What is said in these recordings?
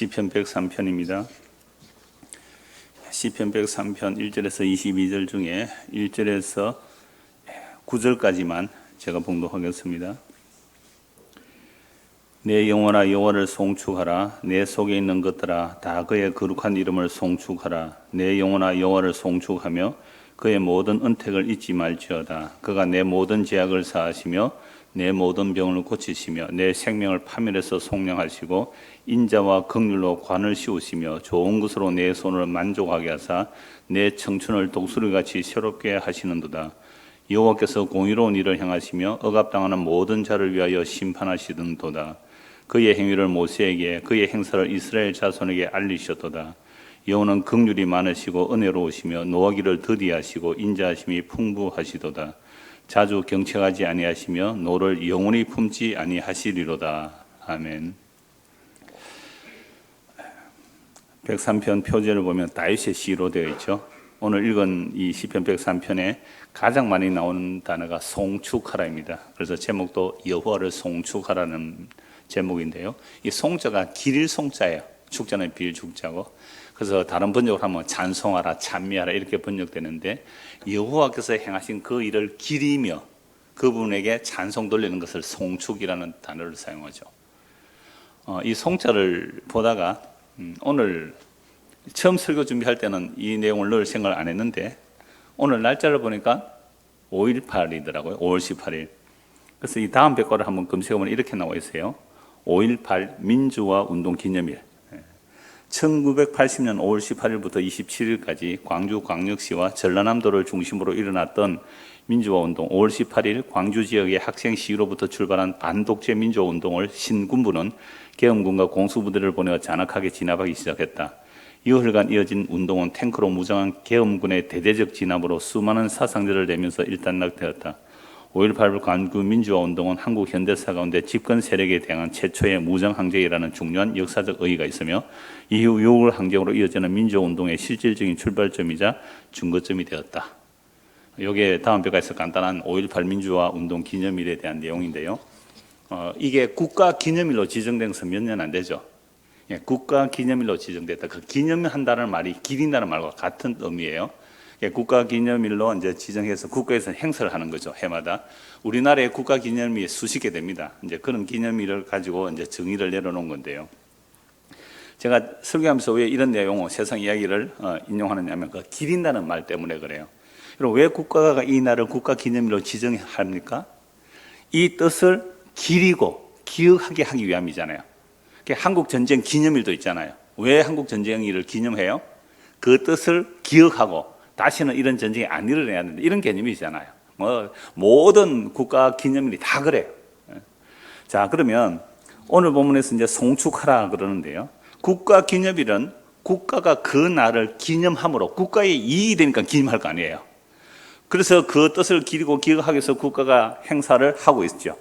시편 103편입니다. 시편 103편 1절에서 22절 중에 1절에서 9절까지만 제가 봉독하겠습니다. 내 영혼아 여호와를 송축하라. 내 속에 있는 것들아 다 그의 거룩한 이름을 송축하라. 내 영혼아 여호와를 송축하며 그의 모든 은택을 잊지 말지어다. 그가 내 모든 죄악을 사하시며 내 모든 병을 고치시며 내 생명을 파멸해서 속량하시고 인자와 긍휼로 관을 씌우시며 좋은 것으로 내 손을 만족하게 하사 내 청춘을 독수리같이 새롭게 하시는도다. 여호와께서 공의로운 일을 행하시며 억압당하는 모든 자를 위하여 심판하시던도다. 그의 행위를 모세에게 그의 행사를 이스라엘 자손에게 알리셨도다. 여호와는 긍휼이 많으시고 은혜로우시며 노하기를 더디하시고 인자하심이 풍부하시도다. 자주 경책하지 아니하시며 노를 영원히 품지 아니하시리로다. 아멘. 103편 표제를 보면 다윗의 시로 되어 있죠. 오늘 읽은 이 시편 103편에 가장 많이 나오는 단어가 송축하라입니다. 그래서 제목도 여호와를 송축하라는 제목인데요. 이 송자가 길일 송자예요. 축자는 빌 축자고. 그래서 다른 번역을 하면 찬송하라, 찬미하라 이렇게 번역되는데 여호와께서 행하신 그 일을 기리며 그분에게 찬송 돌리는 것을 송축이라는 단어를 사용하죠. 이 송자를 보다가 오늘 처음 설교 준비할 때는 이 내용을 넣을 생각을 안 했는데 오늘 날짜를 보니까 5.18이더라고요. 5월 18일. 그래서 이 다음 백과를 한번 검색해보면 이렇게 나와 있어요. 5.18 민주화 운동 기념일. 1980년 5월 18일부터 27일까지 광주광역시와 전라남도를 중심으로 일어났던 민주화운동 5월 18일 광주 지역의 학생 시위로부터 출발한 반독재 민주화운동을 신군부는 계엄군과 공수부대를 보내어 잔악하게 진압하기 시작했다. 이흘간 이어진 운동은 탱크로 무장한 계엄군의 대대적 진압으로 수많은 사상자를 내면서 일단락되었다. 5.18 광주 민주화운동은 한국 현대사 가운데 집권 세력에 대한 최초의 무장항쟁이라는 중요한 역사적 의의가 있으며 이후 6월 항쟁으로 이어지는 민주화운동의 실질적인 출발점이자 증거점이 되었다. 이게 다음 백과에서 간단한 5.18 민주화운동 기념일에 대한 내용인데요. 이게 국가기념일로 지정된 것은 몇 년 안 되죠. 국가기념일로 지정됐다. 그 기념한다는 말이 기린다는 말과 같은 의미예요. 국가기념일로 이제 지정해서 국가에서 행사를 하는 거죠. 해마다 우리나라의 국가기념일이 수십 개 됩니다. 이제 그런 기념일을 가지고 이제 정의를 내려놓은 건데요. 제가 설교하면서 왜 이런 내용을 세상 이야기를 인용하느냐면 그 기린다는 말 때문에 그래요. 그럼 왜 국가가 이 날을 국가기념일로 지정합니까? 이 뜻을 기리고 기억하게 하기 위함이잖아요. 한국 전쟁 기념일도 있잖아요. 왜 한국 전쟁일을 기념해요? 그 뜻을 기억하고 다시는 이런 전쟁이 안 일어나야 하는데 이런 개념이잖아요. 모든 국가 기념일이 다 그래요. 자, 그러면 오늘 본문에서 이제 송축하라 그러는데요. 국가 기념일은 국가가 그 날을 기념함으로 국가의 이익이 되니까 기념할 거 아니에요. 그래서 그 뜻을 기리고 기억하기 위해서 국가가 행사를 하고 있죠.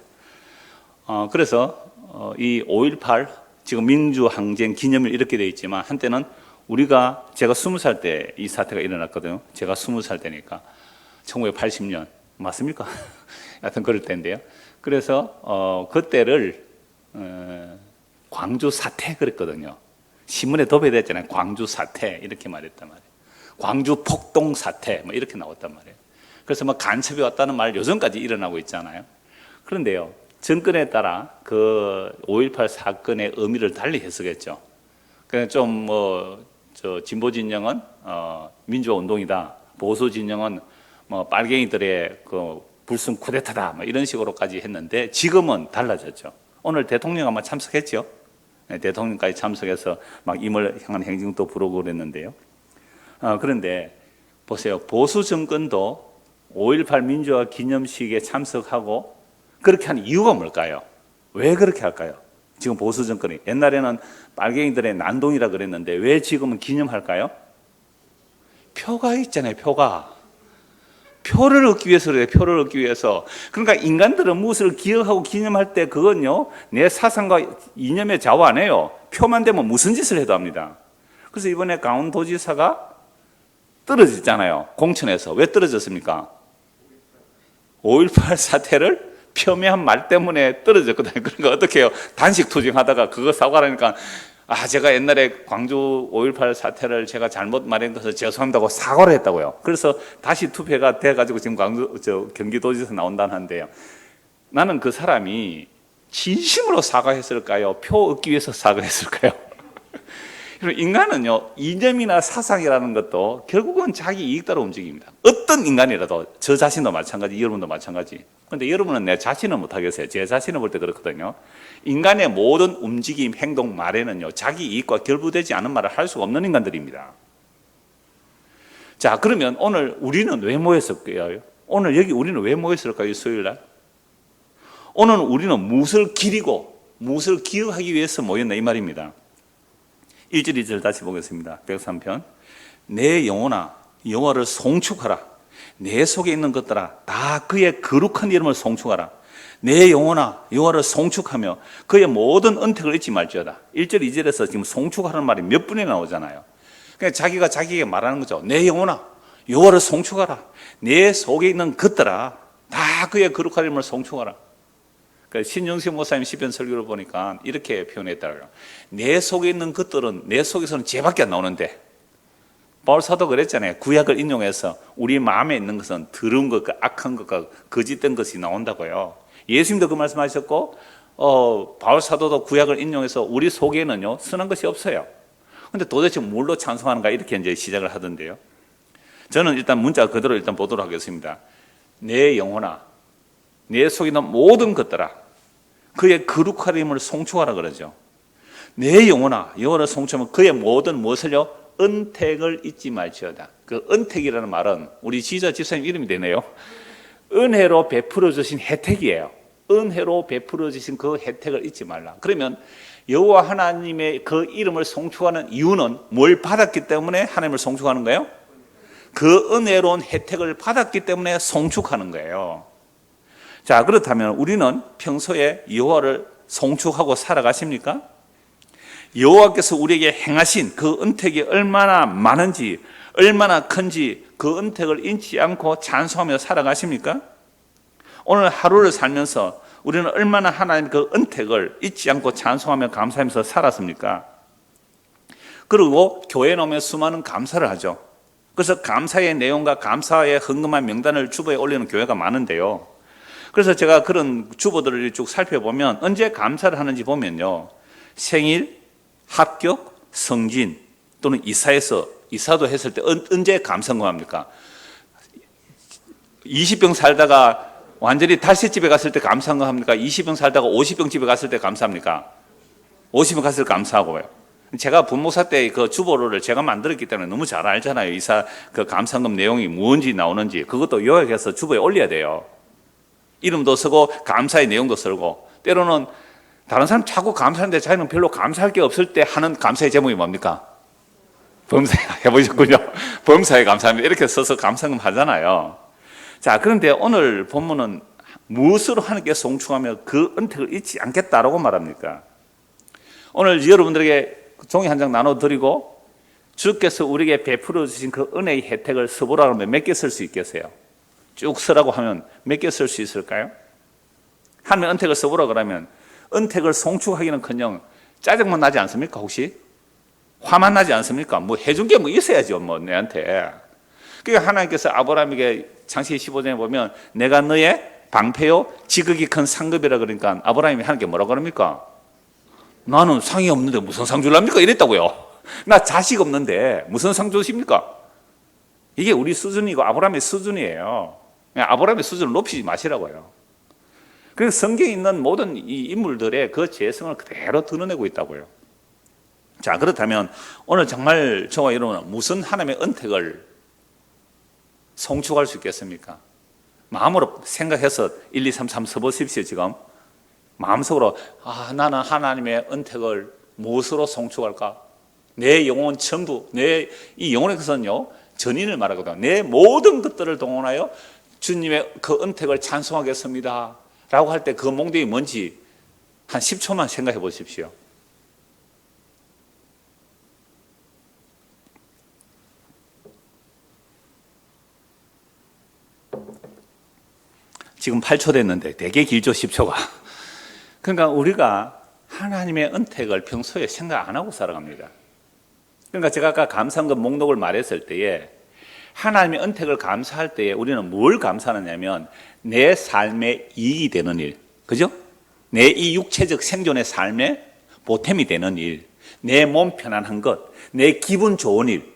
그래서 이 5.18 지금 민주항쟁 기념일 이렇게 되어 있지만 한때는 제가 20살 때 이 사태가 일어났거든요. 제가 20살 때니까 1980년 맞습니까? 하여튼 그럴 때인데요. 그래서 그때를 광주 사태 그랬거든요. 신문에 도배됐잖아요. 광주 사태 이렇게 말했단 말이에요. 광주 폭동 사태 뭐 이렇게 나왔단 말이에요. 그래서 뭐 간첩이 왔다는 말 요즘까지 일어나고 있잖아요. 그런데요, 정권에 따라 그 5.18 사건의 의미를 달리 해석했죠. 그냥 좀 진보 진영은 민주화 운동이다. 보수 진영은 빨갱이들의 그 불순 쿠데타다. 뭐 이런 식으로까지 했는데 지금은 달라졌죠. 오늘 대통령 아마 참석했죠. 네, 대통령까지 참석해서 막 임을 향한 행진도 부르고 그랬는데요. 그런데 보세요. 보수 정권도 5.18 민주화 기념식에 참석하고 그렇게 하는 이유가 뭘까요? 왜 그렇게 할까요? 지금 보수 정권이 옛날에는 빨갱이들의 난동이라 그랬는데 왜 지금은 기념할까요? 표가 있잖아요. 표를 얻기 위해서 그래요. 표를 얻기 위해서. 그러니까 인간들은 무엇을 기억하고 기념할 때 그건요 내 사상과 이념에 좌우 안 해요. 표만 되면 무슨 짓을 해도 합니다. 그래서 이번에 강원도지사가 떨어졌잖아요. 공천에서. 왜 떨어졌습니까? 5.18 사태를 폄훼한 말 때문에 떨어졌거든요. 그러니까 어떻게 해요? 단식 투쟁하다가 그거 사과하니까 제가 옛날에 광주 5.18 사태를 제가 잘못 말한 것을 죄송합니다고 사과를 했다고요. 그래서 다시 투표가 돼가지고 지금 경기도지사 나온다는데요. 나는 그 사람이 진심으로 사과했을까요? 표 얻기 위해서 사과했을까요? 인간은요, 이념이나 사상이라는 것도 결국은 자기 이익 따라 움직입니다. 어떤 인간이라도, 저 자신도 마찬가지, 여러분도 마찬가지. 근데 여러분은 내 자신을 못하겠어요. 제 자신을 볼 때 그렇거든요. 인간의 모든 움직임, 행동, 말에는요, 자기 이익과 결부되지 않은 말을 할 수가 없는 인간들입니다. 자, 그러면 오늘 우리는 왜 모였을까요? 오늘 여기 우리는 왜 모였을까요? 수요일 날? 오늘 우리는 무엇을 기리고 무엇을 기억하기 위해서 모였나 이 말입니다. 1절 2절 다시 보겠습니다. 103편. 내 영혼아 여호와를 송축하라. 내 속에 있는 것들아 다 그의 거룩한 이름을 송축하라. 내 영혼아 여호와를 송축하며 그의 모든 은택을 잊지 말지어다. 1절 2절에서 지금 송축하라는 말이 몇 분이 나오잖아요. 그러니까 자기가 자기에게 말하는 거죠. 내 영혼아 여호와를 송축하라. 내 속에 있는 것들아 다 그의 거룩한 이름을 송축하라. 신영식 목사님 시편 설교를 보니까 이렇게 표현했더라고요. 내 속에 있는 것들은 내 속에서는 죄밖에 안 나오는데, 바울 사도 그랬잖아요. 구약을 인용해서 우리 마음에 있는 것은 더러운 것과 악한 것과 거짓된 것이 나온다고요. 예수님도 그 말씀하셨고 바울 사도도 구약을 인용해서 우리 속에는요 선한 것이 없어요. 근데 도대체 뭘로 찬송하는가 이렇게 이제 시작을 하던데요. 저는 일단 문자 그대로 일단 보도록 하겠습니다. 내 영혼아 내 속에 있는 모든 것들아 그의 거룩한 이름을 송축하라 그러죠. 내 영혼아 여호와를 송축하면 그의 모든 무엇을요? 은택을 잊지 말지어다. 그 은택이라는 말은 우리 지휘자 집사님 이름이 되네요. 은혜로 베풀어 주신 혜택이에요. 은혜로 베풀어 주신 그 혜택을 잊지 말라. 그러면 여호와 하나님의 그 이름을 송축하는 이유는 뭘 받았기 때문에 하나님을 송축하는 거예요? 그 은혜로운 혜택을 받았기 때문에 송축하는 거예요. 자, 그렇다면 우리는 평소에 여호와를 송축하고 살아가십니까? 여호와께서 우리에게 행하신 그 은택이 얼마나 많은지, 얼마나 큰지 그 은택을 잊지 않고 찬송하며 살아가십니까? 오늘 하루를 살면서 우리는 얼마나 하나님의 그 은택을 잊지 않고 찬송하며 감사하면서 살았습니까? 그리고 교회에 오면 수많은 감사를 하죠. 그래서 감사의 내용과 감사의 헌금한 명단을 주보에 올리는 교회가 많은데요. 그래서 제가 그런 주보들을 쭉 살펴보면 언제 감사를 하는지 보면요. 생일, 합격, 성진 또는 이사도 했을 때 언제 감사합니까? 20병 살다가 완전히 달새집에 갔을 때 감사합니까? 20병 살다가 50병 집에 갔을 때 감사합니까? 50병 갔을 때 감사하고요. 제가 분모사 때 그 주보를 제가 만들었기 때문에 너무 잘 알잖아요. 이사 그 감사금 내용이 무엇인지 나오는지 그것도 요약해서 주보에 올려야 돼요. 이름도 쓰고 감사의 내용도 쓰고 때로는 다른 사람 자꾸 감사하는데 자기는 별로 감사할 게 없을 때 하는 감사의 제목이 뭡니까? 범사에 해보셨군요. 범사에 감사합니다. 이렇게 써서 감사금 하잖아요. 자, 그런데 오늘 본문은 무엇으로 하나님께 송축하며 그 은택을 잊지 않겠다라고 말합니까? 오늘 여러분들에게 종이 한 장 나눠드리고 주께서 우리에게 베풀어 주신 그 은혜의 혜택을 써보라 하면 몇 개 쓸 수 있겠어요? 쭉 쓰라고 하면 몇 개 쓸 수 있을까요? 하나님의 은택을 써보라 그러면 은택을 송축하기는커녕 짜증만 나지 않습니까? 혹시? 화만 나지 않습니까? 뭐 해준 게 뭐 있어야죠, 뭐 내한테. 그러니까 하나님께서 아브라함에게 창세기 15장에 보면 내가 너의 방패요 지극히 큰 상급이라 그러니까 아브라함이 하나님께 뭐라 그럽니까? 나는 상이 없는데 무슨 상 줄랍니까? 이랬다고요. 나 자식 없는데 무슨 상 주십니까? 이게 우리 수준이고 아브라함의 수준이에요. 아브라함의 수준을 높이지 마시라고요. 그래서 성경에 있는 모든 이 인물들의 그 재성을 그대로 드러내고 있다고요. 자, 그렇다면 오늘 정말 저와 여러분은 무슨 하나님의 은택을 송축할 수 있겠습니까? 마음으로 생각해서 1, 2, 3, 3 써보십시오. 지금 마음속으로 나는 하나님의 은택을 무엇으로 송축할까? 내 영혼 전부, 이 영혼의 것은요 전인을 말하거든요. 내 모든 것들을 동원하여 주님의 그 은택을 찬송하겠습니다 라고 할 때 그 몽둥이 뭔지 한 10초만 생각해 보십시오. 지금 8초 됐는데 되게 길죠, 10초가. 그러니까 우리가 하나님의 은택을 평소에 생각 안 하고 살아갑니다. 그러니까 제가 아까 감사한것 목록을 말했을 때에 하나님의 은택을 감사할 때에 우리는 뭘 감사하느냐면 내 삶에 이익이 되는 일, 그죠? 내 이 육체적 생존의 삶에 보탬이 되는 일, 내 몸 편안한 것, 내 기분 좋은 일,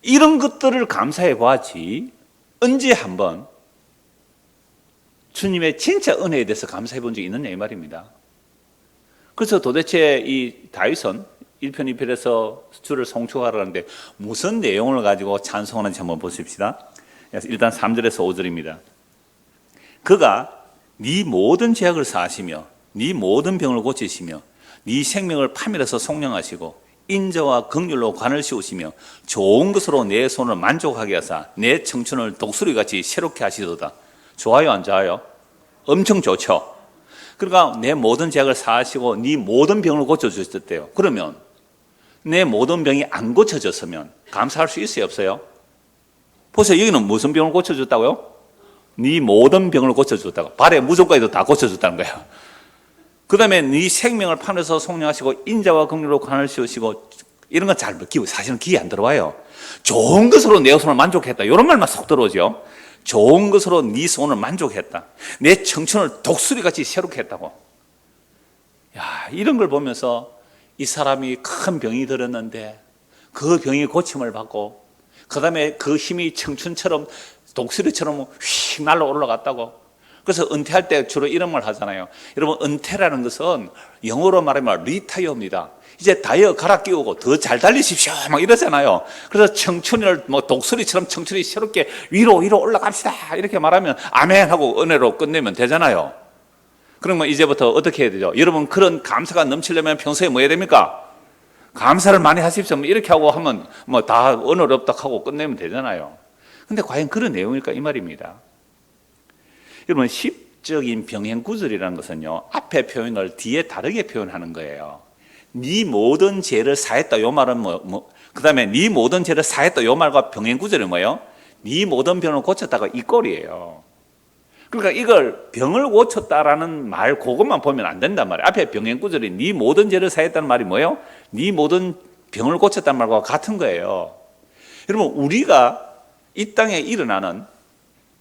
이런 것들을 감사해 보았지 언제 한번 주님의 진짜 은혜에 대해서 감사해 본 적이 있느냐 이 말입니다. 그래서 도대체 이 다윗은 1편 2편에서 주를 송축하라는데 무슨 내용을 가지고 찬송하는지 한번 보십시다. 일단 3절에서 5절입니다. 그가 네 모든 죄악을 사하시며 네 모든 병을 고치시며 네 생명을 파멸해서 속량하시고 인자와 긍휼로 관을 씌우시며 좋은 것으로 내 손을 만족하게 하사 내 청춘을 독수리같이 새롭게 하시도다. 좋아요 안 좋아요? 엄청 좋죠. 그러니까 내 모든 죄악을 사하시고 네 모든 병을 고쳐주셨대요. 그러면 내 모든 병이 안 고쳐졌으면 감사할 수 있어요 없어요? 보세요. 여기는 무슨 병을 고쳐줬다고요? 네 모든 병을 고쳐줬다고. 발의 무좀까지도 다 고쳐줬다는 거예요. 그 다음에 네 생명을 파면서 속량하시고 인자와 긍휼로 관을 씌우시고 이런 건 잘 사실은 귀에 안 들어와요. 좋은 것으로 내 손을 만족했다. 이런 말만 쏙 들어오죠. 좋은 것으로 네 손을 만족했다. 내 청춘을 독수리같이 새롭게 했다고. 야, 이런 걸 보면서 이 사람이 큰 병이 들었는데 그 병이 고침을 받고 그 다음에 그 힘이 청춘처럼 독수리처럼 휙 날로 올라갔다고. 그래서 은퇴할 때 주로 이런 말 하잖아요. 여러분 은퇴라는 것은 영어로 말하면 리타이어입니다. 이제 다이어 갈아 끼우고 더 잘 달리십시오 막 이러잖아요. 그래서 청춘을 뭐 독수리처럼 청춘이 새롭게 위로 올라갑시다 이렇게 말하면 아멘 하고 은혜로 끝내면 되잖아요. 그러면 이제부터 어떻게 해야 되죠? 여러분 그런 감사가 넘치려면 평소에 뭐 해야 됩니까? 감사를 많이 하십시오 이렇게 하고 하면 뭐 다 언어롭다 하고 끝내면 되잖아요. 근데 과연 그런 내용일까 이 말입니다. 여러분 시적인 병행구절이라는 것은요 앞에 표현을 뒤에 다르게 표현하는 거예요. 네 모든 죄를 사했다 요 말은 그 다음에 네 모든 죄를 사했다 요 말과 병행구절이 뭐예요? 네 모든 병을 고쳤다가 이 꼴이에요. 그러니까 이걸 병을 고쳤다라는 말 그것만 보면 안 된단 말이에요. 앞에 병행구절이 네 모든 죄를 사했다는 말이 뭐예요? 네 모든 병을 고쳤다는 말과 같은 거예요. 여러분 우리가 이 땅에 일어나는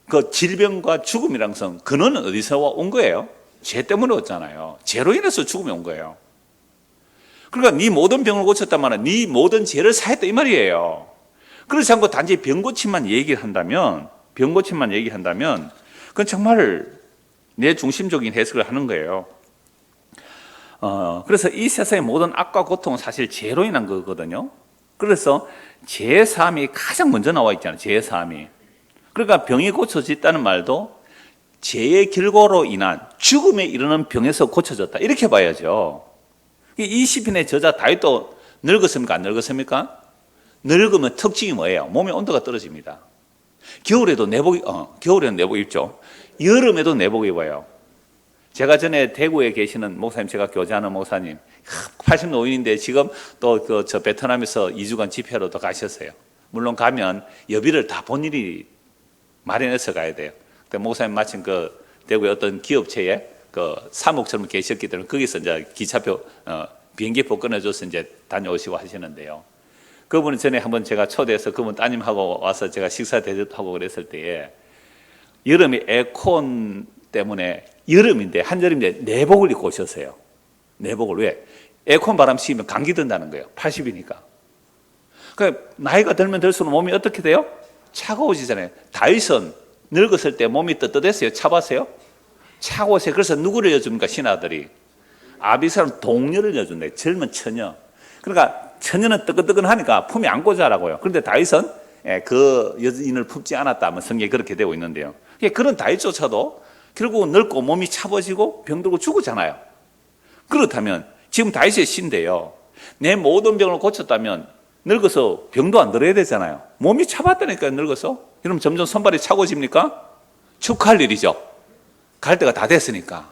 그 질병과 죽음이라는 것은 근원은 어디서 온 거예요? 죄 때문에 왔잖아요. 죄로 인해서 죽음이 온 거예요. 그러니까 네 모든 병을 고쳤단 말은 네 모든 죄를 사했다 이 말이에요. 그렇지 않고 단지 병 고침만 얘기를 한다면 그건 정말 내 중심적인 해석을 하는 거예요. 그래서 이 세상의 모든 악과 고통은 사실 죄로 인한 거거든요. 그래서 죄사함이 가장 먼저 나와 있잖아요. 죄사함이. 그러니까 병이 고쳐졌다는 말도 죄의 결과로 인한 죽음에 이르는 병에서 고쳐졌다 이렇게 봐야죠. 이 시편의 저자 다윗도 늙었습니까? 안 늙었습니까? 늙으면 특징이 뭐예요? 몸의 온도가 떨어집니다. 겨울에는 내복 입죠. 여름에도 내복 입어요. 제가 전에 대구에 계시는 목사님, 제가 교제하는 목사님 80노인인데 지금 또 저 베트남에서 2주간 집회로 또 가셨어요. 물론 가면 여비를 다 본인이 마련해서 가야 돼요. 근데 목사님 마침 그 대구의 어떤 기업체에 그 사목처럼 계셨기 때문에 거기서 이제 기차표 비행기표 끊어줘서 이제 다녀오시고 하시는데요. 그분은 전에 한번 제가 초대해서 그분 따님하고 와서 제가 식사 대접하고 그랬을 때에 여름에 에어컨 때문에 여름인데 한여름인데 내복을 입고 오셨어요. 내복을 왜? 에어컨 바람 쐬면 감기 든다는 거예요. 80이니까. 그러니까 나이가 들면 들수록 몸이 어떻게 돼요? 차가워지잖아요. 다윗은 늙었을 때 몸이 떳떳했어요. 차봤어요? 차가워서요. 그래서 누구를 여줍니까? 신하들이. 아비살은 동료를 여준대. 젊은 처녀. 그러니까 처녀는 뜨끈뜨끈하니까 품에 안고 자라고요. 그런데 다윗은 그 여인을 품지 않았다 하면 성경에 그렇게 되고 있는데요. 그런 다윗조차도 결국 늙고 몸이 차버지고 병들고 죽었잖아요. 그렇다면 지금 다윗의 시인데요. 내 모든 병을 고쳤다면 늙어서 병도 안 들어야 되잖아요. 몸이 차봤다니까요. 늙어서. 그럼 점점 손발이 차고집니까? 축하할 일이죠. 갈 때가 다 됐으니까.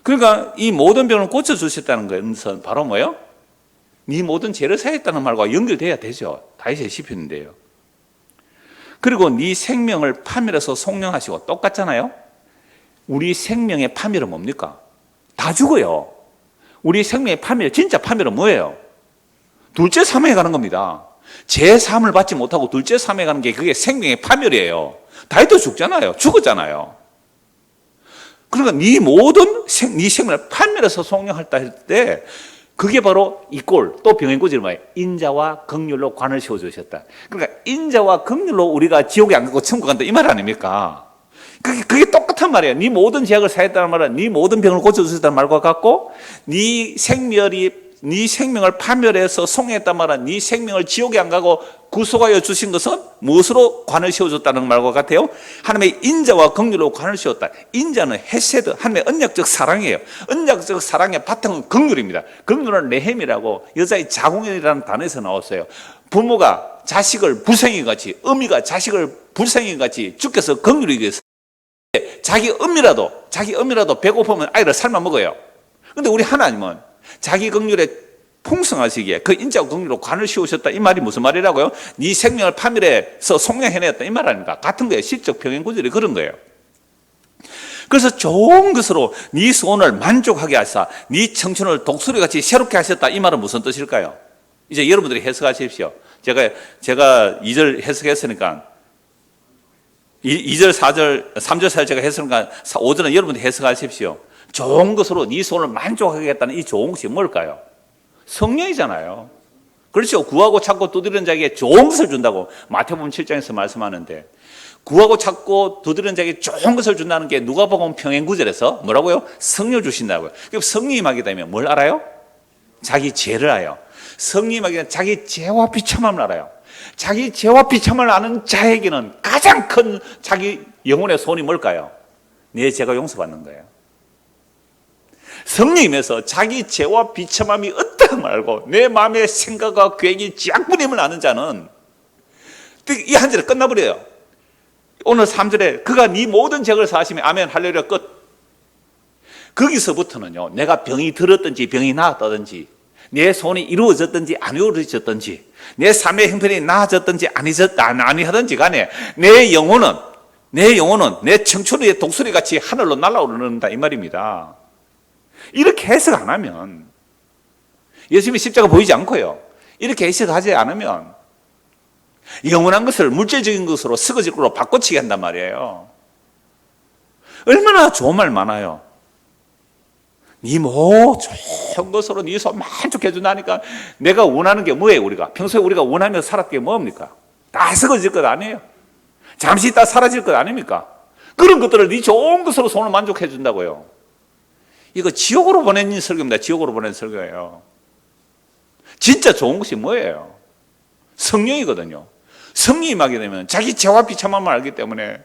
그러니까 이 모든 병을 고쳐주셨다는 것은 바로 뭐예요? 네 모든 죄를 사했다는 말과 연결돼야 되죠. 다윗의 시편인데요. 그리고 네 생명을 파멸해서 속량하시고 똑같잖아요. 우리 생명의 파멸은 뭡니까? 다 죽어요. 우리 생명의 파멸, 진짜 파멸은 뭐예요? 둘째 사망에 가는 겁니다. 제3을 받지 못하고 둘째 사망에 가는 게 그게 생명의 파멸이에요. 다윗도 죽잖아요. 죽었잖아요. 그러니까 네 모든 네 생명을 파멸해서 속량할 때 그게 바로 이 꼴, 또 병행구절이 뭐예요? 인자와 긍휼로 관을 세워주셨다. 그러니까 인자와 긍휼로 우리가 지옥에 안 가고 천국 간다 이 말 아닙니까? 그게 똑같은 말이에요. 네 모든 죄악을 사했다는 말은 네 모든 병을 고쳐주셨다는 말과 같고, 네 생명을 파멸해서 속량했단 말은 네 생명을 지옥에 안 가고 구속하여 주신 것은 무엇으로 관을 씌워줬다는 말과 같아요? 하나님의 인자와 긍휼로 관을 씌웠다. 인자는 헤세드, 하나님의 언약적 사랑이에요. 언약적 사랑의 바탕은 긍휼입니다. 긍휼은 레헴이라고 여자의 자궁이라는 단어에서 나왔어요. 부모가 자식을 불쌍히같이, 어미가 자식을 불쌍히같이 주께서 긍휼히 여기서 자기 어미라도 배고프면 아이를 삶아 먹어요. 근데 우리 하나님은 자기 긍휼에 풍성하시기에 그 인자와 긍휼로 관을 씌우셨다. 이 말이 무슨 말이라고요? 네 생명을 파멸해서 속량해냈다 이 말 아닙니까? 같은 거예요. 실적 병행구절이 그런 거예요. 그래서 좋은 것으로 네 소원을 만족하게 하사 네 청춘을 독수리같이 새롭게 하셨다. 이 말은 무슨 뜻일까요? 이제 여러분들이 해석하십시오. 제가 2절 해석했으니까 2절, 4절, 3절, 4절 제가 해석하니까 5절은 여러분들이 해석하십시오. 좋은 것으로 네 소원을 만족하겠다는 이 좋은 것이 뭘까요? 성령이잖아요. 그렇죠. 구하고 찾고 두드리는 자에게 좋은 것을 준다고 마태복음 7장에서 말씀하는데, 구하고 찾고 두드리는 자에게 좋은 것을 준다는 게 누가복음 평행구절에서 뭐라고요? 성령 주신다고요. 그럼 성령이 임하게 되면 뭘 알아요? 자기 죄를 알아요. 성령이 임하게 되면 자기 죄와 비참함을 알아요. 자기 죄와 비참함을 아는 자에게는 가장 큰 자기 영혼의 소원이 뭘까요? 내 죄가 용서받는 거예요. 성령이면서 자기 죄와 비참함이 어떠함을 알고 내 마음의 생각과 계획이 지약분임을 아는 자는 이 한 절에 끝나버려요. 오늘 3절에 그가 네 모든 죄를 사하시면 아멘 할렐루야 끝. 거기서부터는요, 내가 병이 들었든지 병이 나았다든지 내 소원이 이루어졌든지 안 이루어졌든지 내 삶의 형편이 나아졌든지 아니하든지 간에 내 영혼은 내 청춘의 독수리같이 하늘로 날아오른다 이 말입니다. 이렇게 해석 안 하면, 예수님의 십자가 보이지 않고요, 이렇게 해석하지 않으면 영원한 것을 물질적인 것으로 스거질 걸로 바꿔치기 한단 말이에요. 얼마나 좋은 말 많아요. 네 뭐 좋은 것으로 네 소원 만족해 준다니까. 내가 원하는 게 뭐예요? 평소에 우리가 원하면서 살았던 게 뭡니까? 다 스거질 것 아니에요? 잠시 있다 사라질 것 아닙니까? 그런 것들을 네 좋은 것으로 소원을 만족해 준다고요. 이거 지옥으로 보낸 설교입니다. 지옥으로 보낸 설교예요. 진짜 좋은 것이 뭐예요? 성령이거든요. 성령이 임하게 되면 자기 죄와 비참함을 알기 때문에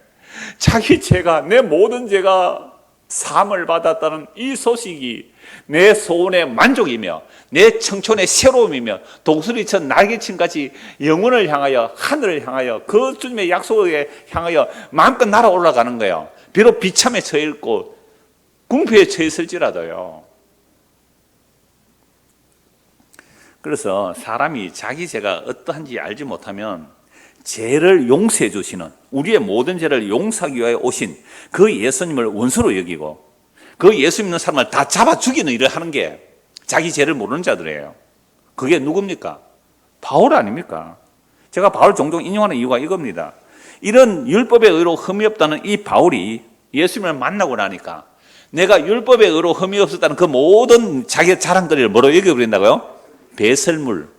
자기 죄가, 내 모든 죄가 사함을 받았다는 이 소식이 내 소원의 만족이며 내 청춘의 새로움이며 독수리처럼 날개친같이 영혼을 향하여, 하늘을 향하여, 그 주님의 약속에 향하여 마음껏 날아 올라가는 거예요. 비록 비참에 처해 있고 궁피에 처해 있을지라도요. 그래서 사람이 자기 죄가 어떠한지 알지 못하면 죄를 용서해 주시는, 우리의 모든 죄를 용서하기 위하여 오신 그 예수님을 원수로 여기고 그 예수 믿는 사람을 다 잡아 죽이는 일을 하는 게 자기 죄를 모르는 자들이에요. 그게 누굽니까? 바울 아닙니까? 제가 바울 종종 인용하는 이유가 이겁니다. 이런 율법의 의로 흠이 없다는 이 바울이 예수님을 만나고 나니까 내가 율법의 의로 흠이 없었다는 그 모든 자기의 자랑거리를 뭐로 여겨버린다고요? 배설물.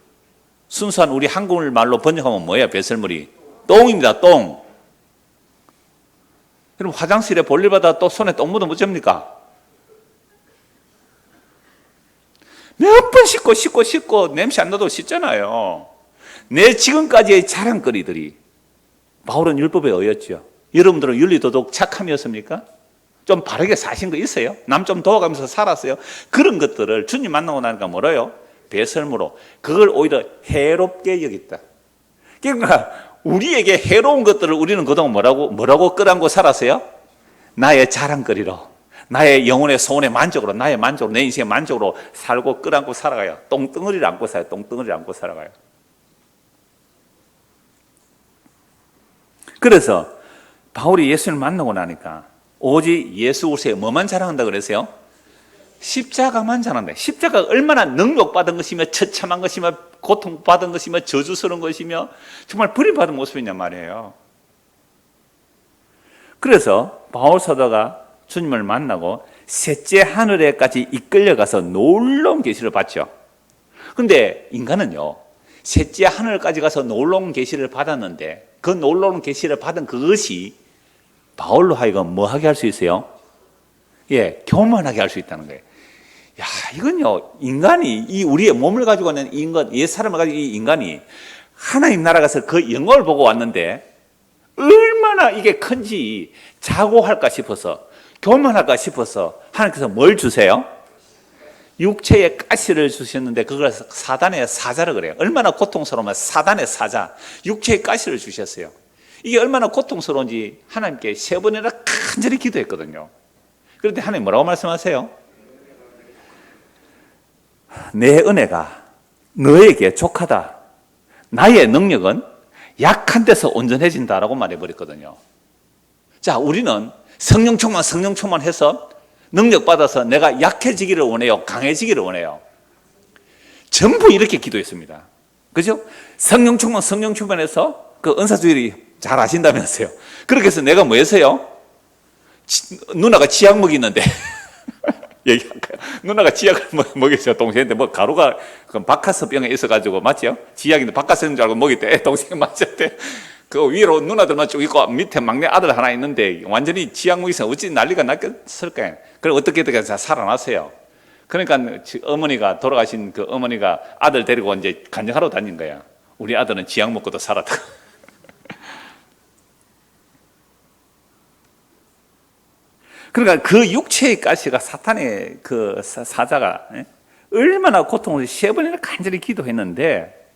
순수한 우리 한국말 말로 번역하면 뭐예요? 배설물이 똥입니다. 똥. 그럼 화장실에 볼일 받아 또 손에 똥 묻으면 어쩝니까? 몇 번 씻고 냄새 안 나도 씻잖아요. 내 지금까지의 자랑거리들이 바울은 율법에 의였죠. 여러분들은 윤리도덕 착함이었습니까? 좀 바르게 사신 거 있어요? 남 좀 도와가면서 살았어요? 그런 것들을 주님 만나고 나니까 뭐래요? 배설물로 그걸 오히려 해롭게 여겼다. 그러니까 우리에게 해로운 것들을 우리는 그동안 뭐라고 끌안고 살았어요? 나의 자랑거리로, 나의 영혼의 소원의 만족으로, 나의 만족으로, 내 인생의 만족으로 살고 끌안고 살아가요. 똥덩어리를 안고 살아요. 똥덩어리를 안고 살아가요. 그래서 바울이 예수님을 만나고 나니까 오직 예수 그리스도의 뭐만 자랑한다 그랬어요? 십자가만 자랑한다. 십자가가 얼마나 능력받은 것이며 처참한 것이며 고통받은 것이며 저주스러운 것이며 정말 버림받은 모습이냐 말이에요. 그래서 바울 사도가 주님을 만나고 셋째 하늘에까지 이끌려가서 놀라운 계시를 받죠. 그런데 인간은요, 셋째 하늘까지 가서 놀라운 계시를 받았는데 그 놀라운 계시를 받은 그것이 바울로 하여금 뭐 하게 할 수 있어요? 예, 교만하게 할 수 있다는 거예요. 야, 이건요, 인간이, 이 우리의 몸을 가지고 있는 인간, 옛 사람을 가지고 이 인간이 하나님 나라 가서 그 영광을 보고 왔는데 얼마나 이게 큰지 자고할까 싶어서, 교만할까 싶어서 하나님께서 뭘 주세요? 육체의 가시를 주셨는데 그걸 사단의 사자라 그래요. 얼마나 고통스러우면 사단의 사자, 육체의 가시를 주셨어요. 이게 얼마나 고통스러운지 하나님께 세 번이나 간절히 기도했거든요. 그런데 하나님 뭐라고 말씀하세요? 내 은혜가 너에게 족하다. 나의 능력은 약한 데서 온전해진다라고 말해버렸거든요. 자, 우리는 성령 충만 해서 능력 받아서 내가 약해지기를 원해요? 강해지기를 원해요? 전부 이렇게 기도했습니다. 그죠? 성령 충만해서 그 은사주일이 잘 아신다면서요. 그렇게 해서 내가 뭐 했어요? 누나가 치약 먹이는데 얘기할까요? 누나가 치약을 먹였어요. 동생인데 뭐 가루가 바카스 병에 있어가지고 맞죠? 치약인데 바카스인 줄 알고 먹일 때 동생 맞았대. 그 위로 누나들만 쭉 있고 밑에 막내 아들 하나 있는데 완전히 치약 먹이서 어찌 난리가 났을까요? 그래 어떻게 살아났어요. 그러니까 어머니가 돌아가신 그 어머니가 아들 데리고 이제 간증하러 다닌 거야. 우리 아들은 치약 먹고도 살았다. 그러니까 그 육체의 가시가 사탄의 그 사자가 얼마나 고통을 세 번이나 간절히 기도했는데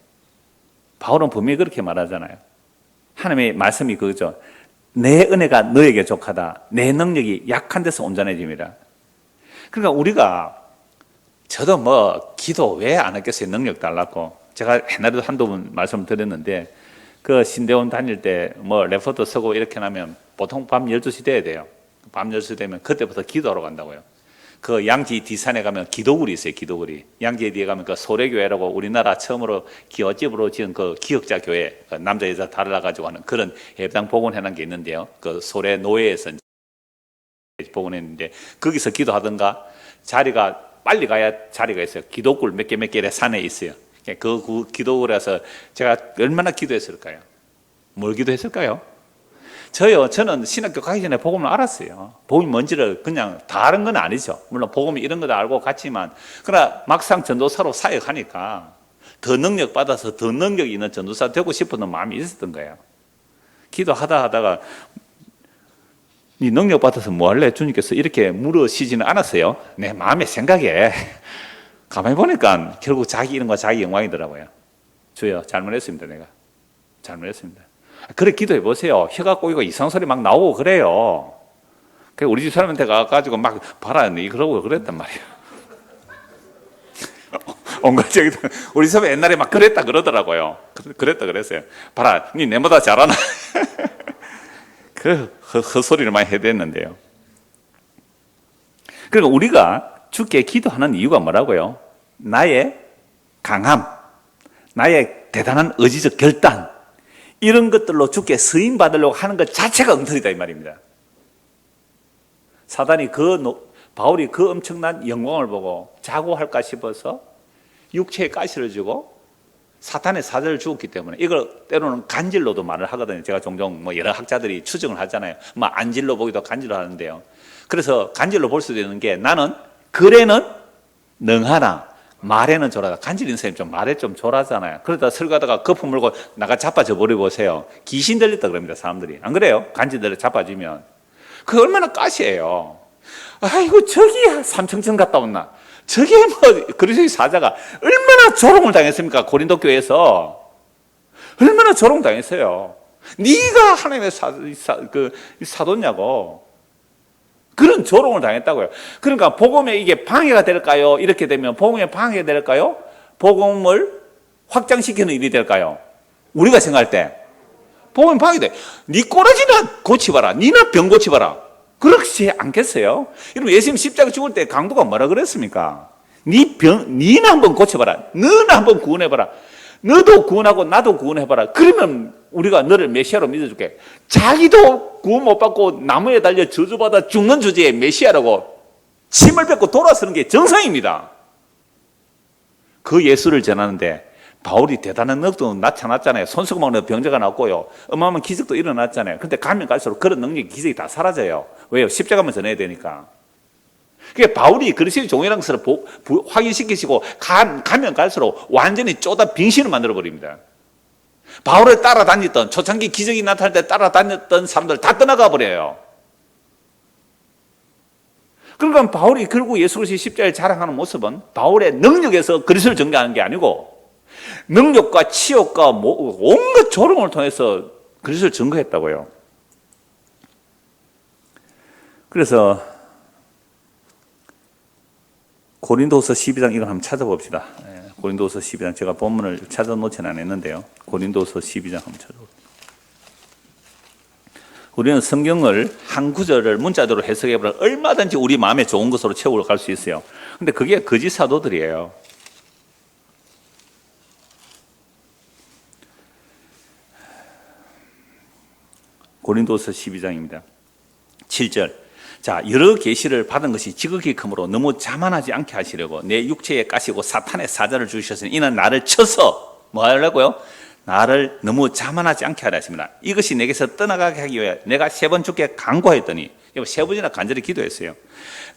바울은 분명히 그렇게 말하잖아요. 하나님의 말씀이 그거죠. 내 은혜가 너에게 족하다. 내 능력이 약한 데서 온전해집니다. 그러니까 우리가 저도 뭐 기도 왜 안 했겠어요? 능력 달라고. 제가 옛날에도 한두 번 말씀을 드렸는데 그 신대원 다닐 때 뭐 레포트 쓰고 이렇게 하면 보통 밤 12시 돼야 돼요. 밤 10시 되면 그때부터 기도하러 간다고요. 그 양지 뒷산에 가면 기도굴이 있어요. 기도굴이. 양지 뒤에 가면 그 소래교회라고 우리나라 처음으로 기어집으로 지은 그 기역자 교회, 그 남자 여자 달라가지고 하는 그런 예배당 복원해놓은 게 있는데요. 그 소래 노예에서 복원했는데 거기서 기도하던가 자리가 빨리 가야 자리가 있어요. 기도굴 몇 개 산에 있어요. 그 기도굴에서 제가 얼마나 기도했을까요? 뭘 기도했을까요? 저는 신학교 가기 전에 복음을 알았어요. 복음이 뭔지를 그냥 다 아는 건 아니죠. 물론 복음이 이런 것도 알고 갔지만, 그러나 막상 전도사로 사역하니까 더 능력 받아서 더 능력이 있는 전도사 되고 싶었던 마음이 있었던 거예요. 기도하다가 네 능력 받아서 뭐 할래? 주님께서 이렇게 물으시지는 않았어요. 내 마음의 생각에. 가만히 보니까 결국 자기 이름과 자기 영광이더라고요. 주여, 잘못했습니다. 내가 잘못했습니다. 그래 기도해 보세요. 혀가 꼬이고 이상한 소리 막 나오고 그래요. 우리 집 사람한테 가가지고 막 봐라 그러고 그랬단 말이에요. 온갖 저기 우리 집 옛날에 막 그랬다 그러더라고요. 그랬다 그랬어요. 봐라, 니 내보다 잘하나? 그 헛소리를 많이 해댔는데요. 그러니까 우리가 주께 기도하는 이유가 뭐라고요? 나의 강함, 나의 대단한 의지적 결단, 이런 것들로 주께 쓰임 받으려고 하는 것 자체가 엉터리다 이 말입니다. 사단이 바울이 그 엄청난 영광을 보고 자고할까 싶어서 육체의 가시를 주고 사탄의 사자를 주었기 때문에 이걸 때로는 간질로도 말을 하거든요. 제가 종종 뭐 여러 학자들이 추정을 하잖아요. 뭐 안질로 보기도 간질로 하는데요. 그래서 간질로 볼 수도 있는 게 나는 글에는 능하나 말에는 졸하다. 간질 있는 사람이 좀 말에 좀 졸하잖아요. 그러다 설가다가 거품 물고 나가 자빠져 버려 보세요. 귀신 들렸다 그럽니다, 사람들이. 안 그래요? 간질 들려 자빠지면. 그 얼마나 가시예요. 아이고, 저기 삼청천 갔다 왔나? 저게 뭐, 그리스도의 사자가 얼마나 조롱을 당했습니까? 고린도 교회에서. 얼마나 조롱 당했어요. 네가 하나님의 사도냐고. 그런 조롱을 당했다고요. 그러니까 복음에 이게 방해가 될까요? 이렇게 되면 복음에 방해가 될까요? 복음을 확장시키는 일이 될까요? 우리가 생각할 때 복음에 방해돼. 네 꼬라지나 고치봐라. 니나 병 고치봐라. 그렇지 않겠어요? 여러분, 예수님 십자가 죽을 때 강도가 뭐라 그랬습니까? 니는 한번 고쳐봐라. 너는 한번 구원해봐라. 너도 구원하고 나도 구원해봐라. 그러면 우리가 너를 메시아로 믿어줄게. 자기도 구원 못 받고 나무에 달려 저주받아 죽는 주제에 메시아라고 침을 뱉고 돌아서는 게 정상입니다. 그 예수를 전하는데 바울이 대단한 능력도 나타났잖아요. 손수건만으로 병자가 났고요. 어마어마한 기적도 일어났잖아요. 근데 가면 갈수록 그런 능력이, 기적이 다 사라져요. 왜요? 십자가만 전해야 되니까. 그게 바울이 그리스도의 종이라는 것을 확인시키시고 가면 갈수록 완전히 쪼다 빙신을 만들어버립니다. 바울을 따라다녔던, 초창기 기적이 나타날 때 따라다녔던 사람들 다 떠나가 버려요. 그러니까 바울이 결국 예수 그리스도의 십자가를 자랑하는 모습은 바울의 능력에서 그리스도를 전개하는 게 아니고 능력과 치욕과 온갖 조롱을 통해서 그리스도를 증거했다고요. 그래서 고린도서 12장 이거 한번 찾아봅시다. 고린도서 12장 제가 본문을 찾아놓지는 않았는데요. 고린도서 12장 한번 찾아봅시다. 우리는 성경을 한 구절을 문자대로 해석해보면 얼마든지 우리 마음에 좋은 것으로 채우러 갈 수 있어요. 근데 그게 거짓 사도들이에요. 고린도서 12장입니다. 7절. 자, 여러 계시를 받은 것이 지극히 크므로 너무 자만하지 않게 하시려고 내 육체에 까시고 사탄의 사자를 주셨으니 이는 나를 쳐서 뭐 하려고요? 나를 너무 자만하지 않게 하려 하십니다. 이것이 내게서 떠나가게 하기 위해 내가 3번 주께 간구하였더니 3번이나 간절히 기도했어요.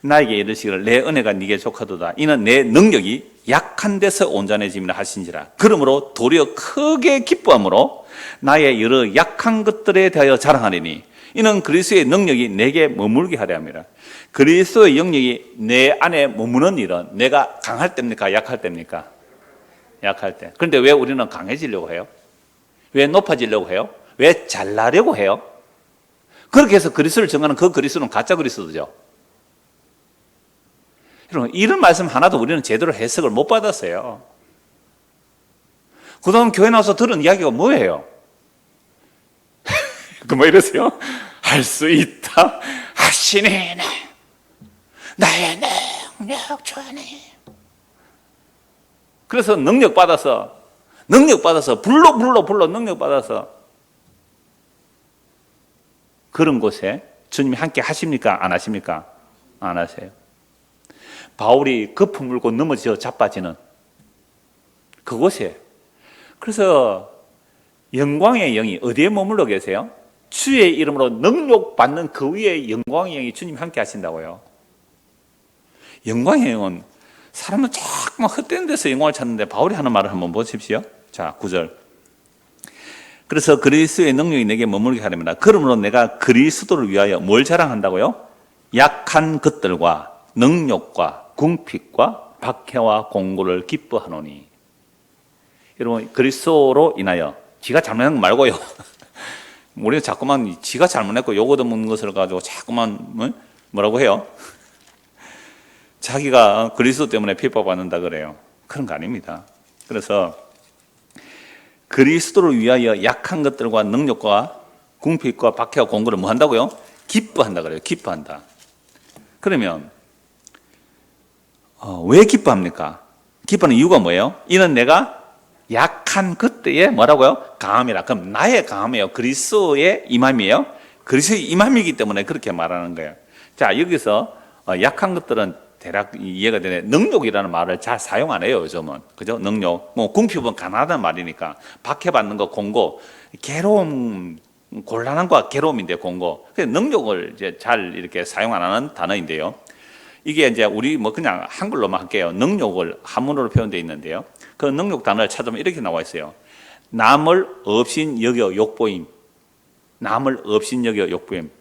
나에게 이르시기를 내 은혜가 네게 족하도다. 이는 내 능력이 약한 데서 온전해짐이라 하신지라. 그러므로 도리어 크게 기뻐함으로 나의 여러 약한 것들에 대하여 자랑하리니 이는 그리스도의 능력이 내게 머물게 하려 합니다. 그리스도의 영역이 내 안에 머무는 일은 내가 강할 때입니까? 약할 때입니까? 약할 때. 그런데 왜 우리는 강해지려고 해요? 왜 높아지려고 해요? 왜 잘나려고 해요? 그렇게 해서 그리스도를 정하는 그 그리스도는 가짜 그리스도죠. 여러분, 이런 말씀 하나도 우리는 제대로 해석을 못 받았어요. 그동안 교회 나와서 들은 이야기가 뭐예요? 뭐 이러세요? 할 수 있다 하시니 나의 능력 주니. 그래서 능력 받아서 불러 능력 받아서 그런 곳에 주님이 함께 하십니까? 안 하십니까? 안 하세요. 바울이 거품 물고 넘어져 자빠지는 그곳에, 그래서 영광의 영이 어디에 머물러 계세요? 주의 이름으로 능력받는 그 위에 영광의 영이 주님 함께 하신다고요. 영광의 영은 사람은 자꾸만 헛된 데서 영광을 찾는데 바울이 하는 말을 한번 보십시오. 자, 9절. 그래서 그리스도의 능력이 내게 머물게 하렵니다. 그러므로 내가 그리스도를 위하여 뭘 자랑한다고요? 약한 것들과 능력과 궁핍과 박해와 공고를 기뻐하노니. 여러분, 그리스도로 인하여 지가 잘못한 거 말고요. 우리가 자꾸만 지가 잘못했고 요거 얻어먹는 것을 가지고 자꾸만 뭐라고 해요? 자기가 그리스도 때문에 핍박받는다 그래요. 그런 거 아닙니다. 그래서 그리스도를 위하여 약한 것들과 능력과 궁핍과 박해와 공고를 뭐 한다고요? 기뻐한다 그래요. 기뻐한다. 그러면 왜 기뻐합니까? 기뻐하는 이유가 뭐예요? 이는 내가 약한 그때에 뭐라고요? 강함이라. 그럼 나의 강함이에요? 그리스도의 임함이에요? 그리스도의 임함이기 때문에 그렇게 말하는 거예요. 자, 여기서 약한 것들은 대략 이해가 되네. 능력이라는 말을 잘 사용 안 해요, 요즘은. 그죠? 능력. 뭐, 궁핍은 가난하다는 말이니까. 박해받는 거, 공고. 괴로움, 곤란함과 괴로움인데, 공고. 그래서 능력을 이제 잘 이렇게 사용 안 하는 단어인데요. 이게 이제 우리 뭐 그냥 한글로만 할게요. 능력을 한문으로 표현되어 있는데요. 그 능력 단어를 찾으면 이렇게 나와 있어요. 남을 없인 여겨 욕보임. 남을 없인 여겨 욕보임.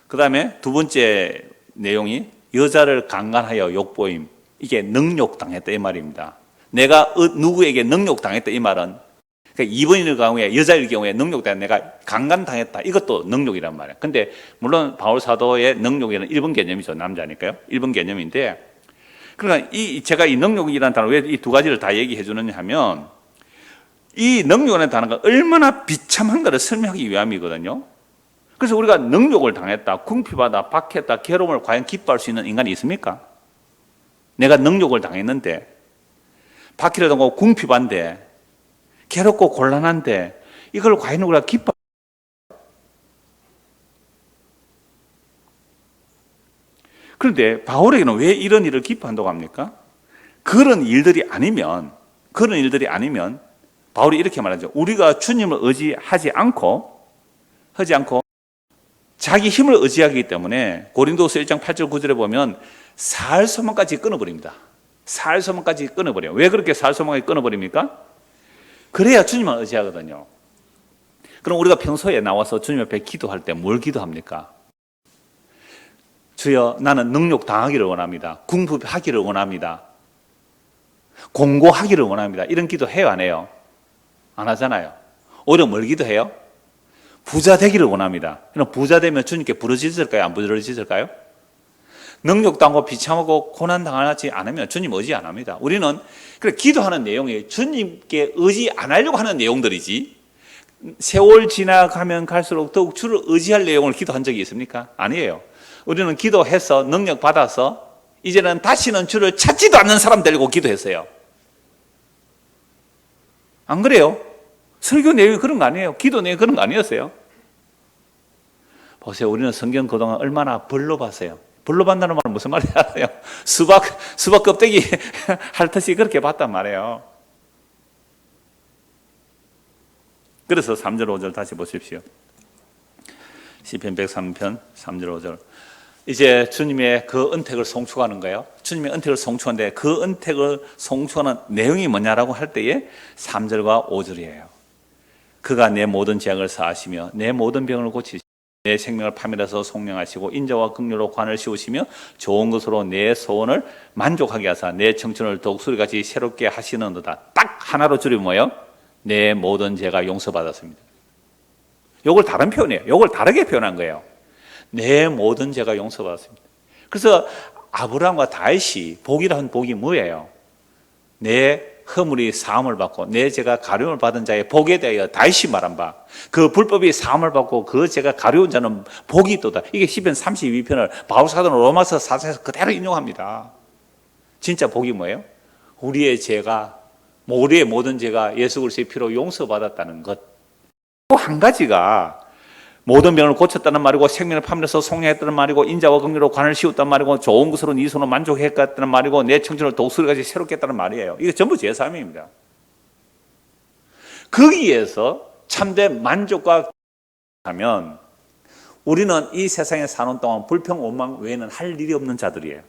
그 다음에 두 번째 내용이 여자를 강간하여 욕보임. 이게 능욕당했다 이 말입니다. 내가 누구에게 능욕당했다 이 말은, 그러니까 2번일 경우에, 여자일 경우에 능욕당했다, 내가 강간당했다, 이것도 능욕이란 말이에요. 근데 물론 바울 사도의 능욕에는 1번 개념이죠. 남자니까요. 1번 개념인데, 그러니까 제가 이 능욕이라는 단어 왜 이 두 가지를 다 얘기해 주느냐 하면, 이 능욕이라는 단어가 얼마나 비참한가를 설명하기 위함이거든요. 그래서 우리가 능욕을 당했다, 궁핍하다, 박했다, 괴로움을 과연 기뻐할 수 있는 인간이 있습니까? 내가 능욕을 당했는데, 박해를 당하고 궁핍한데, 괴롭고 곤란한데, 이걸 과연 우리가 기뻐? 그런데 바울에게는 왜 이런 일을 기뻐한다고 합니까? 그런 일들이 아니면 바울이 이렇게 말하죠. 우리가 주님을 의지하지 않고 자기 힘을 의지하기 때문에 고린도서 1장 8절 9절에 보면 살소망까지 끊어버립니다. 살소망까지 끊어버려요. 왜 그렇게 살소망까지 끊어버립니까? 그래야 주님을 의지하거든요. 그럼 우리가 평소에 나와서 주님 앞에 기도할 때 뭘 기도합니까? 주여, 나는 능욕 당하기를 원합니다. 궁핍하기를 원합니다. 공고하기를 원합니다. 이런 기도 해요, 안 해요? 안 하잖아요. 오히려 뭘 기도해요? 부자 되기를 원합니다. 그럼 부자 되면 주님께 부르짖을까요? 안 부르짖을까요? 능욕 당하고 비참하고 고난 당하지 않으면 주님 의지 안 합니다. 우리는 그래 기도하는 내용이 주님께 의지 안 하려고 하는 내용들이지, 세월 지나가면 갈수록 더욱 주를 의지할 내용을 기도한 적이 있습니까? 아니에요. 우리는 기도해서 능력 받아서 이제는 다시는 주를 찾지도 않는 사람 데리고 기도했어요. 안 그래요? 설교 내용이 그런 거 아니에요. 기도 내용이 그런 거 아니었어요. 보세요. 우리는 성경 그동안 얼마나 벌로 봤어요. 벌로 봤다는 말은 무슨 말인지 알아요? 수박 껍데기 핥듯이 그렇게 봤단 말이에요. 그래서 3절 5절 다시 보십시오. 시편 103편 3절 5절. 이제 주님의 그 은택을 송축하는 거예요. 주님의 은택을 송축하는데 그 은택을 송축하는 내용이 뭐냐라고 할 때에 3절과 5절이에요. 그가 내 모든 죄악을 사하시며 내 모든 병을 고치시며 내 생명을 파멸해서 속량하시고 인자와 긍휼로 관을 씌우시며 좋은 것으로 내 소원을 만족하게 하사 내 청춘을 독수리같이 새롭게 하시는도다. 딱 하나로 줄이면 뭐예요? 내 모든 죄가 용서받았습니다. 요걸 다른 표현이에요. 요걸 다르게 표현한 거예요. 내 모든 죄가 용서받았습니다. 그래서 아브라함과 다윗이 복이라는 복이 뭐예요? 내 허물이 사함을 받고 내 죄가 가려움을 받은 자의 복에 대하여 다윗이 말한 바, 그 불법이 사함을 받고 그 죄가 가려운 자는 복이 있도다. 이게 시편 32편을 바울 사도는 로마서 4장에서 그대로 인용합니다. 진짜 복이 뭐예요? 우리의 모든 죄가 예수 그리스도의 피로 용서받았다는 것. 또 한 가지가 모든 병을 고쳤다는 말이고 생명을 파멸해서 속량했다는 말이고 인자와 긍휼로 관을 씌웠다는 말이고 좋은 것으로 네 손을 만족했다는 말이고 내 청춘을 독수리같이 새롭게 했다는 말이에요. 이게 전부 제3입니다. 거기에서 참된 만족과 하면 우리는 이 세상에 사는 동안 불평 원망 외에는 할 일이 없는 자들이에요.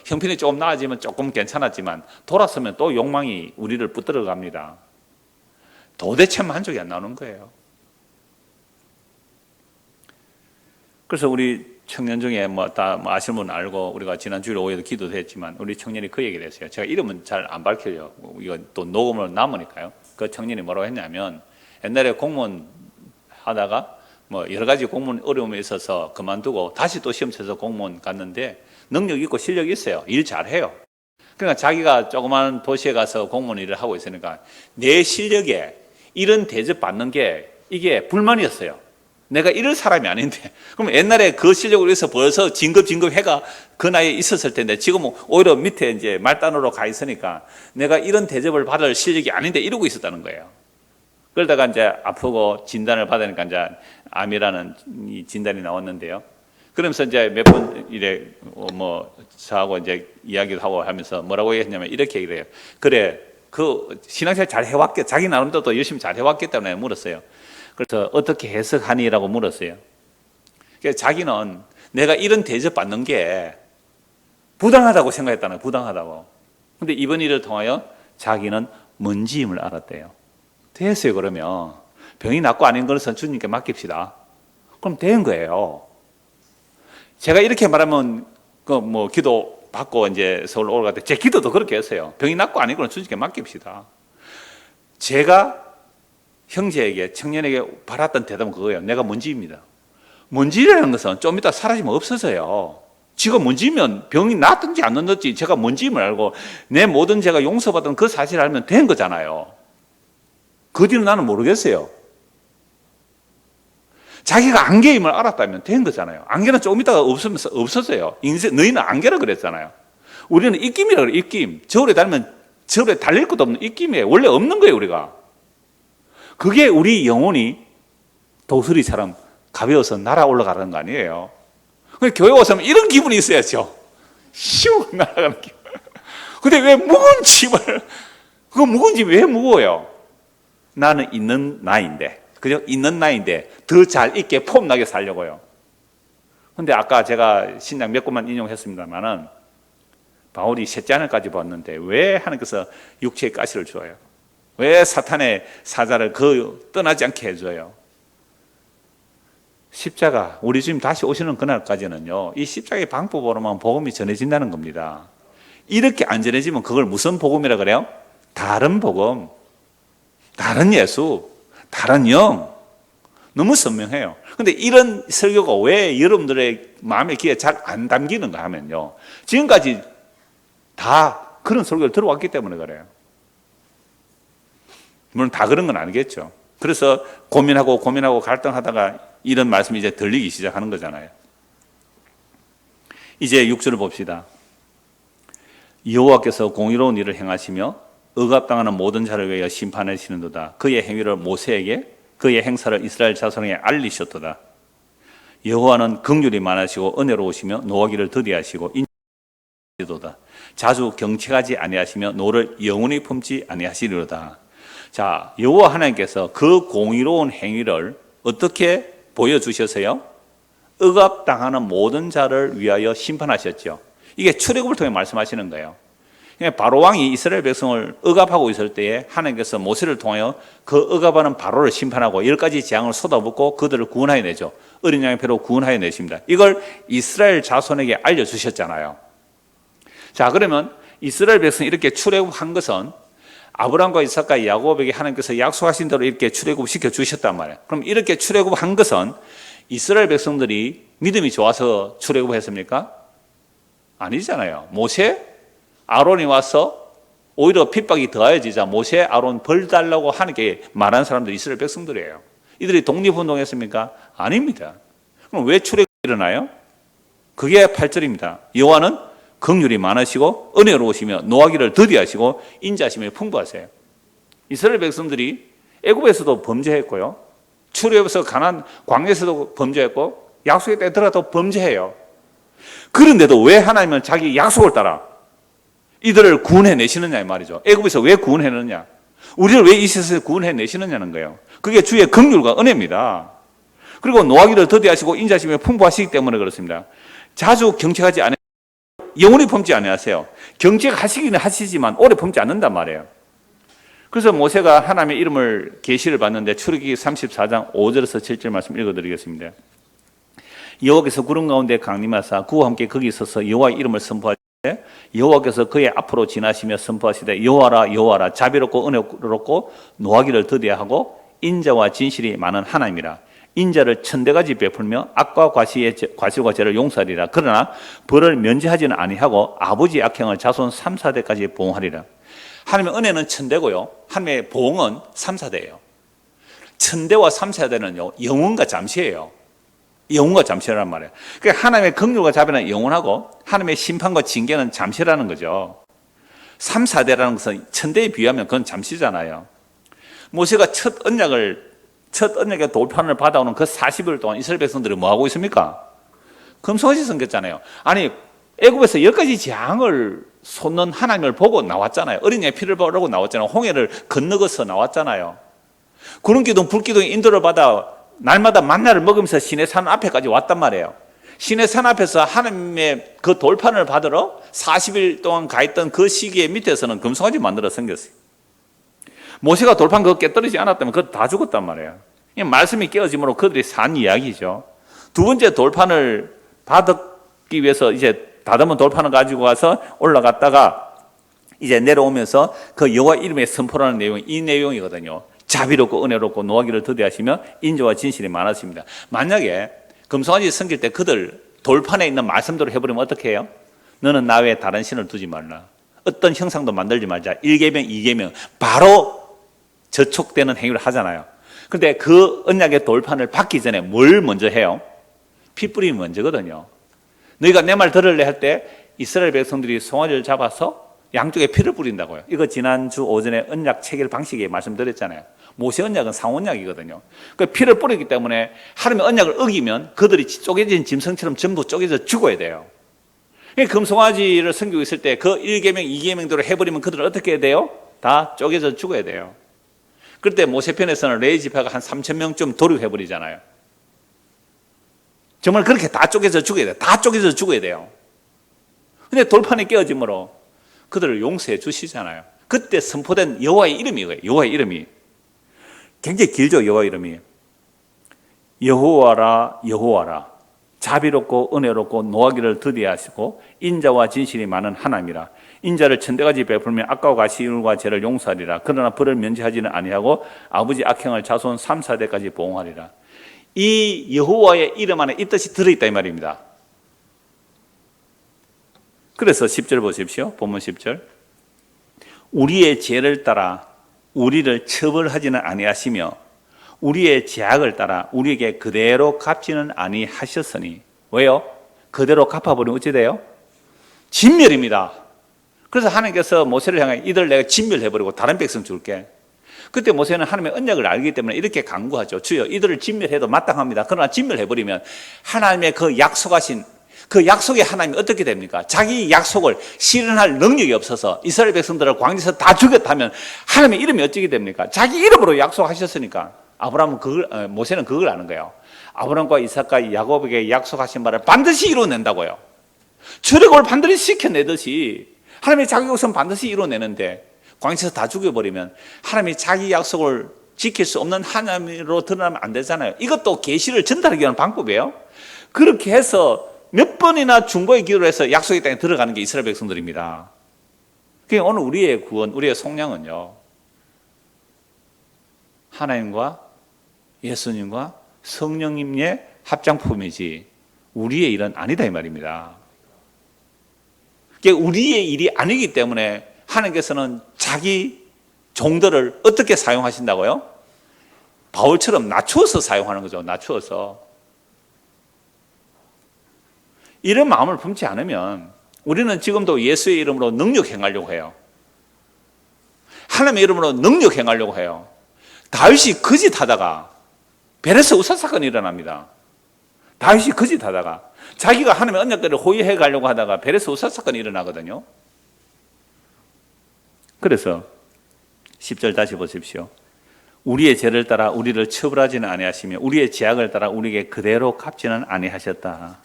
형편이 조금 나아지면 조금 괜찮았지만 돌아서면 또 욕망이 우리를 붙들어 갑니다. 도대체 만족이 안 나오는 거예요. 그래서 우리 청년 중에 다 아시는 분 알고 우리가 지난 주일 오후에도 기도도 했지만 우리 청년이 그 얘기를 했어요. 제가 이름은 잘 안 밝혀요. 이거 또 녹음으로 남으니까요. 그 청년이 뭐라고 했냐면 옛날에 공무원 하다가 여러 가지 공무원 어려움이 있어서 그만두고 다시 또 시험 쳐서 공무원 갔는데 능력 있고 실력이 있어요. 일 잘해요. 그러니까 자기가 조그마한 도시에 가서 공무원 일을 하고 있으니까 내 실력에 이런 대접 받는 게 이게 불만이었어요. 내가 이럴 사람이 아닌데. 그럼 옛날에 그 실력으로 해서 벌써 진급 해가 그 나이에 있었을 텐데 지금은 오히려 밑에 이제 말단으로 가 있으니까 내가 이런 대접을 받을 실력이 아닌데 이러고 있었다는 거예요. 그러다가 이제 아프고 진단을 받으니까 이제 암이라는 이 진단이 나왔는데요. 그러면서 이제 몇 번 이래 저하고 이제 이야기도 하고 하면서 뭐라고 했냐면 이렇게 얘기를 해요. 그래, 그 신앙생활 잘 해왔겠, 자기 나름대로 또 열심히 잘 해왔기 때문에 물었어요. 그래서 어떻게 해석하니라고 물었어요. 그래서 자기는 내가 이런 대접 받는 게 부당하다고 생각했다는 거예요. 부당하다고. 근데 이번 일을 통하여 자기는 먼지임을 알았대요. 됐어요. 그러면 병이 낫고 아닌 것은 주님께 맡깁시다. 그럼 된 거예요. 제가 이렇게 말하면 기도 받고 이제 서울 올라갈 때 제 기도도 그렇게 했어요. 병이 낫고 아닌 것은 주님께 맡깁시다. 제가 형제에게, 청년에게 받았던 대답은 그거예요. 내가 먼지입니다. 먼지라는 것은 좀 이따 사라지면 없어져요. 지가 먼지면 병이 낫든지 안 낫든지 제가 먼지임을 알고 내 모든 죄가 용서받은 그 사실을 알면 된 거잖아요. 그 뒤는 나는 모르겠어요. 자기가 안개임을 알았다면 된 거잖아요. 안개는 조금 있다가 없으면서 없어져요. 너희는 안개라 그랬잖아요. 우리는 입김이라 그래, 입김. 저울에 달면 저울에 달릴 것도 없는 입김이에요. 원래 없는 거예요, 우리가. 그게 우리 영혼이 도수리처럼 가벼워서 날아 올라가는 거 아니에요. 교회 와서 이런 기분이 있어야죠. 슉 날아가는 기분. 근데 왜 무거운 짐을, 그 무거운 짐이 왜 무거워요? 나는 있는 나인데, 그죠? 있는 나인데 더 잘 있게 폼나게 살려고요. 근데 아까 제가 신약 몇 권만 인용했습니다만은 바울이 셋째 하늘까지 봤는데 왜 하나님께서 육체의 가시를 주어요? 왜 사탄의 사자를 떠나지 않게 해줘요? 십자가, 우리 주님 다시 오시는 그날까지는요, 이 십자가의 방법으로만 복음이 전해진다는 겁니다. 이렇게 안 전해지면 그걸 무슨 복음이라 그래요? 다른 복음, 다른 예수, 다른 영. 너무 선명해요. 근데 이런 설교가 왜 여러분들의 마음에 귀에 잘 안 담기는가 하면요, 지금까지 다 그런 설교를 들어왔기 때문에 그래요. 물론 다 그런 건 아니겠죠. 그래서 고민하고 갈등하다가 이런 말씀이 이제 들리기 시작하는 거잖아요. 이제 6절을 봅시다. 여호와께서 공의로운 일을 행하시며 억압당하는 모든 자를 위하여 심판하시는도다. 그의 행위를 모세에게, 그의 행사를 이스라엘 자손에게 알리셨도다. 여호와는 긍휼이 많으시고 은혜로우시며 노하기를 더디하시고 인도다. 자주 경책하지 아니하시며 노를 영원히 품지 아니하시리로다. 자, 여호와 하나님께서 그 공의로운 행위를 어떻게 보여주셨어요? 억압당하는 모든 자를 위하여 심판하셨죠. 이게 출애굽을 통해 말씀하시는 거예요. 바로 왕이 이스라엘 백성을 억압하고 있을 때에 하나님께서 모세를 통하여 그 억압하는 바로를 심판하고 10가지 재앙을 쏟아붓고 그들을 구원하여 내죠. 어린 양의 피로 구원하여 내십니다. 이걸 이스라엘 자손에게 알려주셨잖아요. 자, 그러면 이스라엘 백성이 이렇게 출애굽한 것은 아브라함과 이삭과 야곱에게 하나님께서 약속하신 대로 이렇게 출애굽 시켜 주셨단 말이에요. 그럼 이렇게 출애굽한 것은 이스라엘 백성들이 믿음이 좋아서 출애굽했습니까? 아니잖아요. 모세, 아론이 와서 오히려 핍박이 더해지자 모세, 아론 벌 달라고 하나님께 말한 사람들이 이스라엘 백성들이에요. 이들이 독립운동했습니까? 아닙니다. 그럼 왜 출애굽이 일어나요? 그게 8절입니다. 여호와는 긍휼이 많으시고 은혜로우시며 노하기를 더디하시고 인자심에 풍부하세요. 이스라엘 백성들이 애굽에서도 범죄했고요, 출애굽에서 가나안 광야에서도 범죄했고 약속의 때에 들어가도 범죄해요. 그런데도 왜 하나님은 자기 약속을 따라 이들을 구원해 내시느냐 이 말이죠. 애굽에서 왜 구원해 내느냐, 우리를 왜 이 세상에서 구원해 내시느냐는 거예요. 그게 주의 긍휼과 은혜입니다. 그리고 노하기를 더디하시고 인자심에 풍부하시기 때문에 그렇습니다. 자주 경책하지 않으 영원히 품지 아니하세요. 경책하시기는 하시지만 오래 품지 않는단 말이에요. 그래서 모세가 하나님의 이름을 계시를 받는데 출애굽기 34장 5절에서 7절 말씀 읽어드리겠습니다. 여호와께서 구름 가운데 강림하사 그와 함께 거기 서서 여호와의 이름을 선포하시되 여호와께서 그의 앞으로 지나시며 선포하시되 여호와라 여호와라 자비롭고 은혜롭고 노하기를 더디하고 인자와 진실이 많은 하나님이라. 인자를 1000대까지 베풀며 악과 과실과 죄를 용서하리라. 그러나 벌을 면제하지는 아니하고 아버지의 악행을 자손 3, 4대까지 보응하리라. 하나님의 은혜는 1000대고요, 하나님의 보응은 3, 4대예요. 1000대와 3, 4대는요 영원과 잠시예요. 영원과 잠시라는 말이에요. 그러니까 하나님의 긍휼과 자비는 영원하고 하나님의 심판과 징계는 잠시라는 거죠. 3, 4대라는 것은 1000대에 비하면 그건 잠시잖아요. 모세가 첫 언약의 돌판을 받아오는 그 40일 동안 이스라엘 백성들이 뭐 하고 있습니까? 금송아지 섬겼잖아요. 아니, 애굽에서 10가지 재앙을 쏟는 하나님을 보고 나왔잖아요. 어린 양 피를 바르고 나왔잖아요. 홍해를 건너가서 나왔잖아요. 구름기둥 불기둥의 인도를 받아 날마다 만나를 먹으면서 시내산 앞에까지 왔단 말이에요. 시내산 앞에서 하나님의 그 돌판을 받으러 40일 동안 가 있던 그 시기의 밑에서는 금송아지 만들어 섬겼어요. 모세가 돌판 그거 깨뜨리지 않았다면 그거 다 죽었단 말이에요. 말씀이 깨어짐으로 그들이 산 이야기죠. 두 번째 돌판을 받기 위해서 이제 다듬은 돌판을 가지고 와서 올라갔다가 이제 내려오면서 그 여호와 이름의 선포라는 내용이 이 내용이거든요. 자비롭고 은혜롭고 노하기를 더디하시며 인자와 진실이 많으십니다. 만약에 금송아지 섬길 때 그들 돌판에 있는 말씀대로 해버리면 어떻게 해요? 너는 나 외에 다른 신을 두지 말라. 어떤 형상도 만들지 말자. 1계명, 2계명 바로 저촉되는 행위를 하잖아요. 근데 그 언약의 돌판을 받기 전에 뭘 먼저 해요? 피 뿌림이 먼저거든요. 너희가 내 말 들을래 할 때 이스라엘 백성들이 송아지를 잡아서 양쪽에 피를 뿌린다고요. 이거 지난주 오전에 언약 체결 방식에 말씀드렸잖아요. 모세 언약은 상언약이거든요. 그 피를 뿌리기 때문에 하나님의 언약을 어기면 그들이 쪼개진 짐승처럼 전부 쪼개져 죽어야 돼요. 금송아지를 섬기고 있을 때 그 1계명, 2계명대로 해버리면 그들은 어떻게 해야 돼요? 다 쪼개져 죽어야 돼요. 그때 모세편에서는 레위 지파가 한 3,000명쯤 도륙해버리잖아요. 정말 그렇게 다 쪼개져 죽어야 돼요. 다 쪼개져 죽어야 돼요. 근데 돌판이 깨어짐으로 그들을 용서해 주시잖아요. 그때 선포된 여호와의 이름이 이거예요. 여호와의 이름이. 굉장히 길죠, 여호와 이름이. 여호와라, 여호와라. 자비롭고 은혜롭고 노하기를 더디하시고 인자와 진실이 많은 하나님이라. 인자를 천대가지 베풀며 악과 가시일과 죄를 용서하리라. 그러나 벌을 면제하지는 아니하고 아버지 악행을 자손 3, 4대까지 보응하리라. 이 여호와의 이름 안에 이 뜻이 들어있다 이 말입니다. 그래서 10절 보십시오. 본문 10절. 우리의 죄를 따라 우리를 처벌하지는 아니하시며 우리의 죄악을 따라 우리에게 그대로 갚지는 아니하셨으니. 왜요? 그대로 갚아버리면 어찌 돼요? 진멸입니다. 그래서 하나님께서 모세를 향해 이들 내가 진멸해버리고 다른 백성 줄게. 그때 모세는 하나님의 언약을 알기 때문에 이렇게 간구하죠. 주여, 이들을 진멸해도 마땅합니다. 그러나 진멸해버리면 하나님의 그 약속하신 그 약속의 하나님이 어떻게 됩니까? 자기 약속을 실현할 능력이 없어서 이스라엘 백성들을 광야에서 다 죽였다면 하나님의 이름이 어떻게 됩니까? 자기 이름으로 약속하셨으니까 모세는 그걸 아는 거예요. 아브라함과 이삭과 야곱에게 약속하신 말을 반드시 이루어낸다고요. 출애굽을 반드시 시켜내듯이 하나님의 자기 약속은 반드시 이루어내는데 광야에서 다 죽여버리면 하나님이 자기 약속을 지킬 수 없는 하나님으로 드러나면 안 되잖아요. 이것도 계시를 전달하기 위한 방법이에요. 그렇게 해서 몇 번이나 중보의 기도를 해서 약속의 땅에 들어가는 게 이스라엘 백성들입니다. 그러니까 오늘 우리의 구원, 우리의 속량은요, 하나님과 예수님과 성령님의 합장품이지 우리의 일은 아니다 이 말입니다. 그러니까 우리의 일이 아니기 때문에 하나님께서는 자기 종들을 어떻게 사용하신다고요? 바울처럼 낮추어서 사용하는 거죠. 낮추어서. 이런 마음을 품지 않으면 우리는 지금도 예수의 이름으로 능력 행하려고 해요. 하나님의 이름으로 능력 행하려고 해요. 다윗이 거짓하다가 베레스 우사 사건이 일어납니다. 다윗이 거짓하다가 자기가 하나님의 언약들을 호위해 가려고 하다가 베레스 우사 사건이 일어나거든요. 그래서 10절 다시 보십시오. 우리의 죄를 따라 우리를 처벌하지는 아니하시며 우리의 죄악을 따라 우리에게 그대로 갚지는 아니하셨다.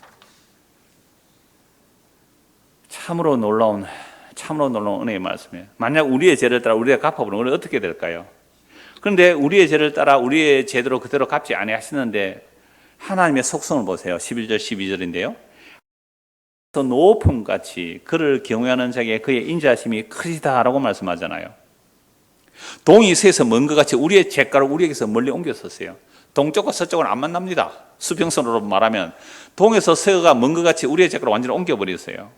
참으로 놀라운 은혜의 말씀이에요. 만약 우리의 죄를 따라 우리가 갚아버리면 어떻게 될까요? 그런데 우리의 죄를 따라 우리의 죄대로 그대로 갚지 아니하시는데 하나님의 속성을 보세요. 11절 12절인데요. 높음같이 그를 경외하는 자에게 그의 인자하심이 크시다라고 말씀하잖아요. 동이 새에서 먼 것 같이 우리의 죄가를 우리에게서 멀리 옮겼었어요. 동쪽과 서쪽은 안 만납니다. 수평선으로 말하면 동에서 서가 먼 것 같이 우리의 죄가를 완전히 옮겨버렸어요.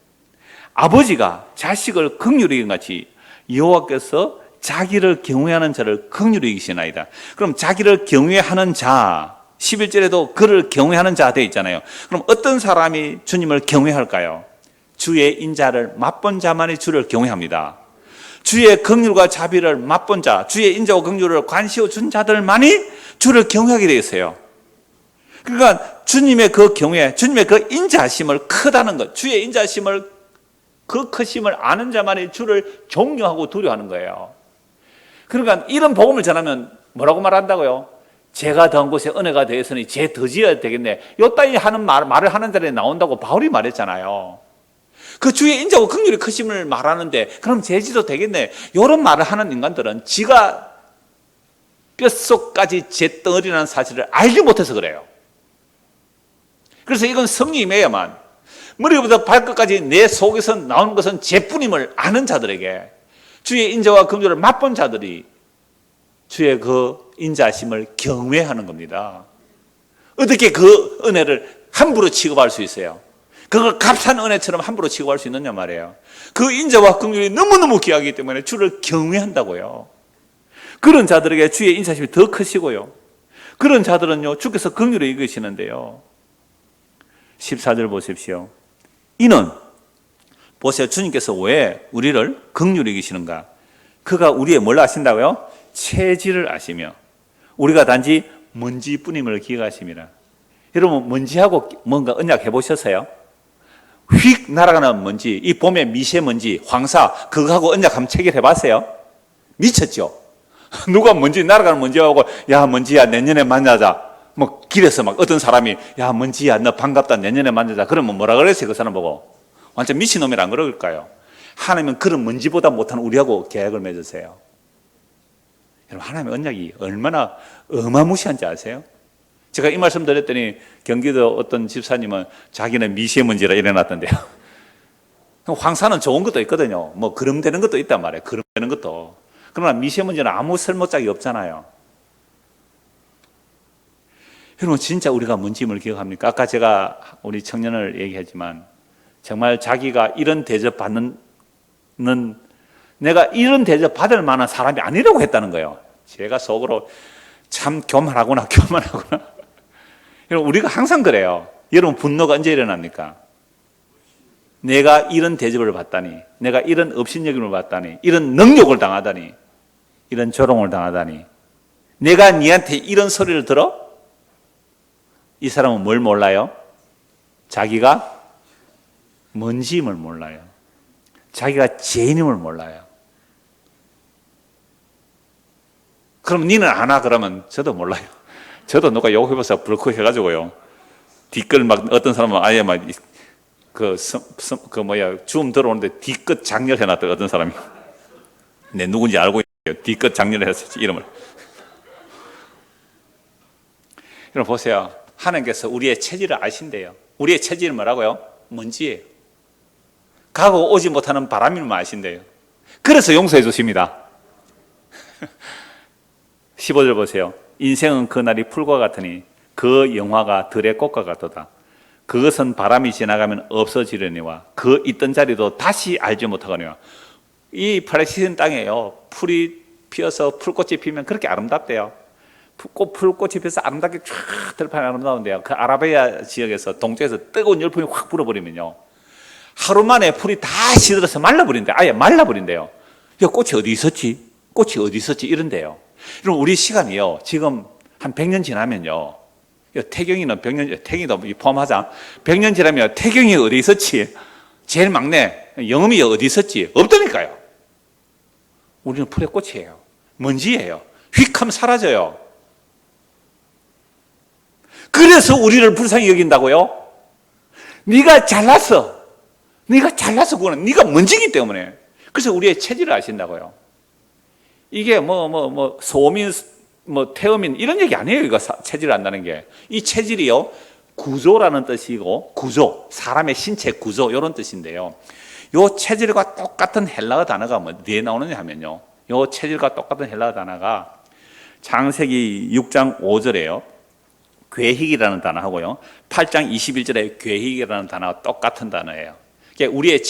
아버지가 자식을 긍휼히 여긴 같이 여호와께서 자기를 경외하는 자를 긍휼히 여기시나이다. 그럼 자기를 경외하는 자, 11절에도 그를 경외하는 자 되어 있잖아요. 그럼 어떤 사람이 주님을 경외할까요? 주의 인자를 맛본 자만이 주를 경외합니다. 주의 긍휼과 자비를 맛본 자, 주의 인자와 긍휼을 관시어 준 자들만이 주를 경외하게 되어 있어요. 그러니까 주님의 그 경외, 주님의 그 인자하심을 크다는 것, 주의 인자하심을 그 크심을 아는 자만이 주를 존경하고 두려워하는 거예요. 그러니까 이런 복음을 전하면 뭐라고 말한다고요? 죄가 더한 곳에 은혜가 되었으니 죄 더 지어야 되겠네. 요따위 하는 말을 하는 자리에 나온다고 바울이 말했잖아요. 그 주의 인자고 긍휼이 크심을 말하는데 그럼 죄지도 되겠네. 이런 말을 하는 인간들은 지가 뼛속까지 죄덩어리라는 사실을 알지 못해서 그래요. 그래서 이건 성령이어야만 머리부터 발끝까지 내 속에서 나오는 것은 죄뿐임을 아는 자들에게 주의 인자와 긍휼을 맛본 자들이 주의 그 인자심을 경외하는 겁니다. 어떻게 그 은혜를 함부로 취급할 수 있어요? 그걸 값싼 은혜처럼 함부로 취급할 수 있느냐 말이에요. 그 인자와 긍휼이 너무너무 귀하기 때문에 주를 경외한다고요. 그런 자들에게 주의 인자심이 더 크시고요. 그런 자들은요, 주께서 긍휼히 여기시는데요. 14절 보십시오. 이는 보세요. 주님께서 왜 우리를 긍휼히 여기시는가? 그가 우리의 뭘 아신다고요? 체질을 아시며 우리가 단지 먼지뿐임을 기억하심이라. 여러분 먼지하고 뭔가 언약해 보셨어요? 휙 날아가는 먼지, 이 봄의 미세먼지, 황사, 그거하고 언약 한번 체결해 봤어요? 미쳤죠? 누가 먼지 날아가는 먼지하고 야 먼지야 내년에 만나자. 뭐 길에서 막 어떤 사람이 야 먼지야 너 반갑다 내년에 만나자. 그러면 뭐라 그랬어요? 그 사람 보고 완전 미친놈이라 안 그럴까요? 하나님은 그런 먼지보다 못한 우리하고 계약을 맺으세요. 여러분 하나님의 언약이 얼마나 어마무시한지 아세요? 제가 이 말씀 드렸더니 경기도 어떤 집사님은 자기는 미세먼지라 일어났던데요. 황사는 좋은 것도 있거든요. 뭐 그름되는 것도 있단 말이에요. 그름되는 것도. 그러나 미세먼지는 아무 쓸모짝이 없잖아요. 여러분 진짜 우리가 먼지임을 기억합니까? 아까 제가 우리 청년을 얘기했지만 정말 자기가 이런 대접 받는 내가 이런 대접 받을 만한 사람이 아니라고 했다는 거예요. 제가 속으로 참 교만하구나. 여러분 우리가 항상 그래요. 여러분 분노가 언제 일어납니까? 내가 이런 대접을 받다니, 내가 이런 업신여김을 받다니, 이런 능욕을 당하다니, 이런 조롱을 당하다니, 내가 니한테 이런 소리를 들어? 이 사람은 뭘 몰라요? 자기가 먼지임을 몰라요. 자기가 죄인임을 몰라요. 그럼 니는 아나? 그러면 저도 몰라요. 저도 누가 욕해봐서 불쾌 해가지고요. 뒷글 막 어떤 사람은 아예 막 주음 들어오는데 뒤끝 장렬해놨다 어떤 사람이. 내 누군지 알고 있어요. 뒤끝 장렬해서 이름을. 여러분 보세요. 하나님께서 우리의 체질을 아신대요. 우리의 체질은 뭐라고요? 먼지예요. 가고 오지 못하는 바람임을 아신대요. 그래서 용서해 주십니다. 15절 보세요. 인생은 그날이 풀과 같으니 그 영화가 들의 꽃과 같도다. 그것은 바람이 지나가면 없어지려니와 그 있던 자리도 다시 알지 못하거니와. 이 팔레스타인 땅에요. 풀이 피어서 풀꽃이 피면 그렇게 아름답대요. 풀꽃이 피어서 아름답게 쫙 들판이 아름다운데요. 그 아라비아 지역에서 동쪽에서 뜨거운 열풍이 확 불어버리면요. 하루 만에 풀이 다 시들어서 말라버린대요. 아예 말라버린대요. 야, 꽃이 어디 있었지? 꽃이 어디 있었지? 이런데요. 그럼 우리 시간이요. 지금 한 100년 지나면요. 태경이는 100년, 태경이도 포함하자. 100년 지나면 태경이 어디 있었지? 제일 막내, 영음이 어디 있었지? 없다니까요. 우리는 풀의 꽃이에요. 먼지예요. 휙 하면 사라져요. 그래서 우리를 불쌍히 여긴다고요? 네가 잘났어. 그거는 네가 먼지기 때문에. 그래서 우리의 체질을 아신다고요. 이게 소민, 태음인 이런 얘기 아니에요. 이거 체질을 안다는 게. 이 체질이요. 구조라는 뜻이고, 구조, 사람의 신체 구조 이런 뜻인데요. 요 체질과 똑같은 헬라어 단어가 어디에 나오느냐 하면요. 요 체질과 똑같은 헬라어 단어가 창세기 6장 5절에요. 괴익이라는 단어하고요. 8장 21절에 괴익이라는 단어가 똑같은 단어예요. 그러니까 우리의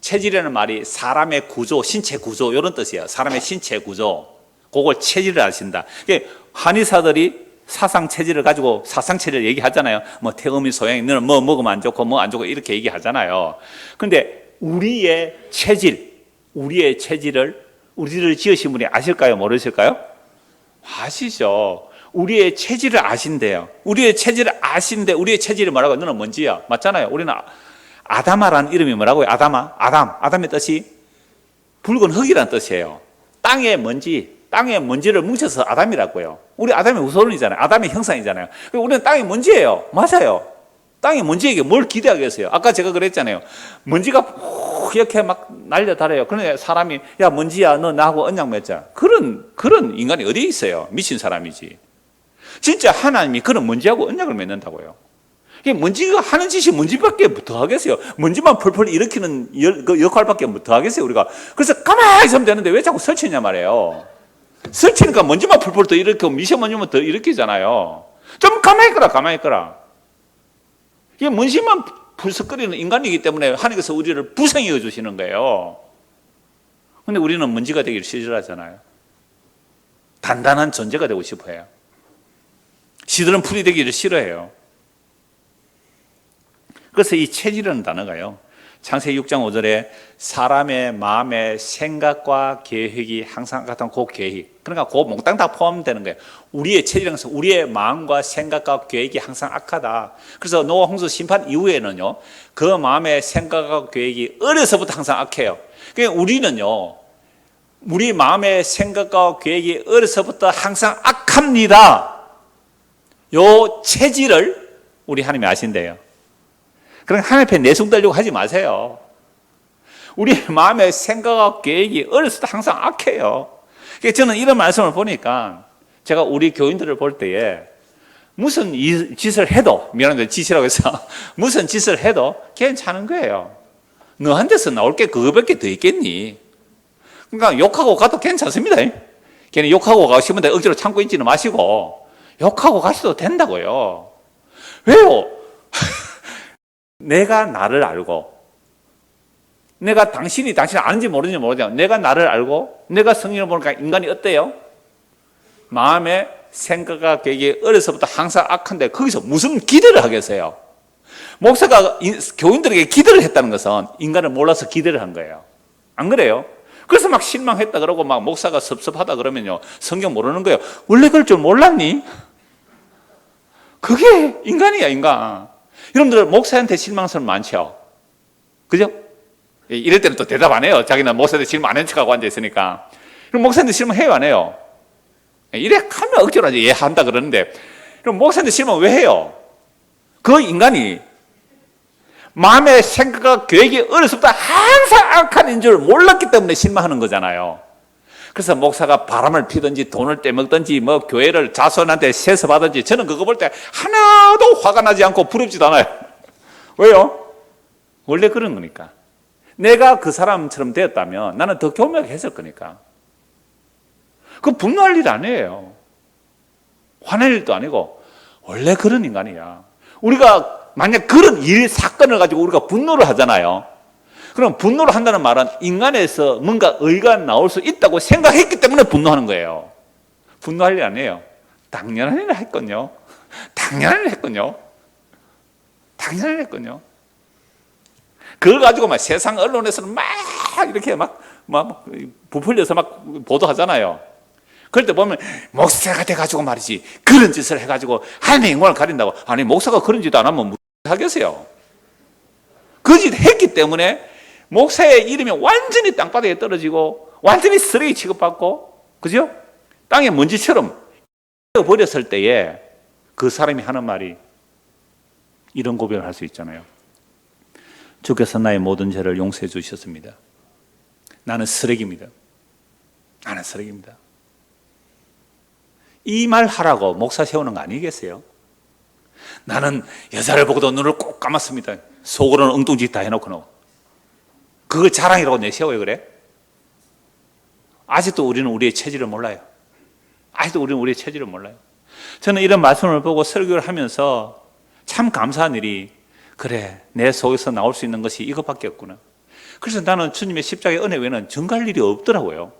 체질이라는 말이 사람의 구조, 신체 구조 이런 뜻이에요. 사람의 신체 구조. 그걸 체질을 아신다. 그러니까 한의사들이 사상 체질을 가지고 사상 체질을 얘기하잖아요. 뭐 태음이 소양이 너는 뭐 먹으면 안 좋고 뭐 안 좋고 이렇게 얘기하잖아요. 그런데 우리의 체질을 우리를 지으신 분이 아실까요? 모르실까요? 아시죠. 우리의 체질을 아신대요. 우리의 체질을 아신데 우리의 체질이 뭐라고? 너는 먼지야. 맞잖아요. 우리는 아담아라는 이름이 뭐라고요? 아담의 뜻이 붉은 흙이라는 뜻이에요. 땅의 먼지를 뭉쳐서 아담이라고요. 우리 아담의 후손이잖아요. 아담의 형상이잖아요. 우리는 땅의 먼지예요. 맞아요. 땅의 먼지에게 뭘 기대하겠어요? 아까 제가 그랬잖아요. 먼지가 이렇게 막 날려다녀요. 그런데 사람이 야 먼지야 너 나하고 언약 맺자. 그런 인간이 어디에 있어요? 미친 사람이지. 진짜 하나님이 그런 먼지하고 언약을 맺는다고요. 먼지가 하는 짓이 먼지밖에 더 하겠어요. 먼지만 펄펄 일으키는 그 역할밖에 더 하겠어요 우리가. 그래서 가만히 있으면 되는데 왜 자꾸 설치냐 말이에요. 설치니까 먼지만 펄펄 더 일으키고 미세먼지만 더 일으키잖아요. 좀 가만히 있거라. 이게 먼지만 불썩거리는 인간이기 때문에 하나님께서 우리를 불쌍히 여주시는 거예요. 그런데 우리는 먼지가 되기를 싫어하잖아요. 단단한 존재가 되고 싶어요. 지들은 풀이 되기를 싫어해요. 그래서 이 체질이라는 단어가요, 창세기 6장 5절에 사람의 마음의 생각과 계획이 항상 같은 그 계획, 그러니까 그 몽땅 다 포함되는 거예요. 우리의 체질은 우리의 마음과 생각과 계획이 항상 악하다. 그래서 노아 홍수 심판 이후에는요, 그 마음의 생각과 계획이 어려서부터 항상 악해요. 그러니까 우리는요, 우리 마음의 생각과 계획이 어려서부터 항상 악합니다. 요 체질을 우리 하나님이 아신대요. 그럼 하나님 앞에 내숭 들려고 하지 마세요. 우리 마음의 생각과 계획이 어렸을 때 항상 악해요. 그러니까 저는 이런 말씀을 보니까 제가 우리 교인들을 볼 때에 무슨 짓을 해도, 미안한데 짓이라고 해서 무슨 짓을 해도 괜찮은 거예요. 너한테서 나올 게 그거밖에 더 있겠니? 그러니까 욕하고 가도 괜찮습니다. 걔는 욕하고 가고 싶은데 억지로 참고 있지는 마시고 욕하고 가셔도 된다고요. 왜요? 내가 나를 알고, 내가 당신을 아는지 모르는지 모르지만 내가 나를 알고 내가 성경을 보니까 인간이 어때요? 마음의 생각과 계획이 어려서부터 항상 악한데 거기서 무슨 기대를 하겠어요? 목사가 교인들에게 기대를 했다는 것은 인간을 몰라서 기대를 한 거예요. 안 그래요? 그래서 막 실망했다 그러고 막 목사가 섭섭하다 그러면요, 성경 모르는 거예요. 원래 그럴 줄 몰랐니? 그게 인간이야, 인간. 여러분들 목사한테 실망스러운 많죠? 그죠? 이럴 때는 또 대답 안 해요. 자기는 목사한테 실망 안 한 척하고 앉아있으니까. 그럼 목사한테 실망해요, 안 해요? 이래 하면 억지로 하지. 예, 한다 그러는데. 그럼 목사한테 실망 왜 해요? 그 인간이 마음의 생각과 계획이 어려서부터 항상 악한 인 줄 몰랐기 때문에 실망하는 거잖아요. 그래서 목사가 바람을 피든지 돈을 떼먹든지 뭐 교회를 자손한테 세습하든지 저는 그거 볼 때 하나도 화가 나지 않고 부럽지도 않아요. 왜요? 원래 그런 거니까. 내가 그 사람처럼 되었다면 나는 더 교묘하게 했을 거니까. 그 분노할 일 아니에요. 화낼 일도 아니고 원래 그런 인간이야. 우리가 만약 그런 사건을 가지고 우리가 분노를 하잖아요. 그럼 분노를 한다는 말은 인간에서 뭔가 의가 나올 수 있다고 생각했기 때문에 분노하는 거예요. 분노할 일 아니에요. 당연한 일을 했거든요. 당연한 일을 했거든요. 당연한 일을 했거든요. 그걸 가지고 막 세상 언론에서는 막 이렇게 막 부풀려서 막 보도하잖아요. 그럴 때 보면 목사가 돼가지고 말이지 그런 짓을 해가지고 하나님의 영광을 가린다고. 아니 목사가 그런 짓 안 하면 하겠어요. 그 짓 했기 때문에 목사의 이름이 완전히 땅바닥에 떨어지고 완전히 쓰레기 취급받고, 그죠? 땅에 먼지처럼 버렸을 때에 그 사람이 하는 말이 이런 고백을 할 수 있잖아요. 주께서 나의 모든 죄를 용서해 주셨습니다. 나는 쓰레기입니다. 나는 쓰레기입니다. 이 말 하라고 목사 세우는 거 아니겠어요? 나는 여자를 보고도 눈을 꼭 감았습니다. 속으로는 엉뚱짓 다 해놓고는. 그걸 자랑이라고 내세워요, 그래? 아직도 우리는 우리의 체질을 몰라요. 아직도 우리는 우리의 체질을 몰라요. 저는 이런 말씀을 보고 설교를 하면서 참 감사한 일이, 그래, 내 속에서 나올 수 있는 것이 이것밖에 없구나. 그래서 나는 주님의 십자가의 은혜 외에는 전갈 일이 없더라고요.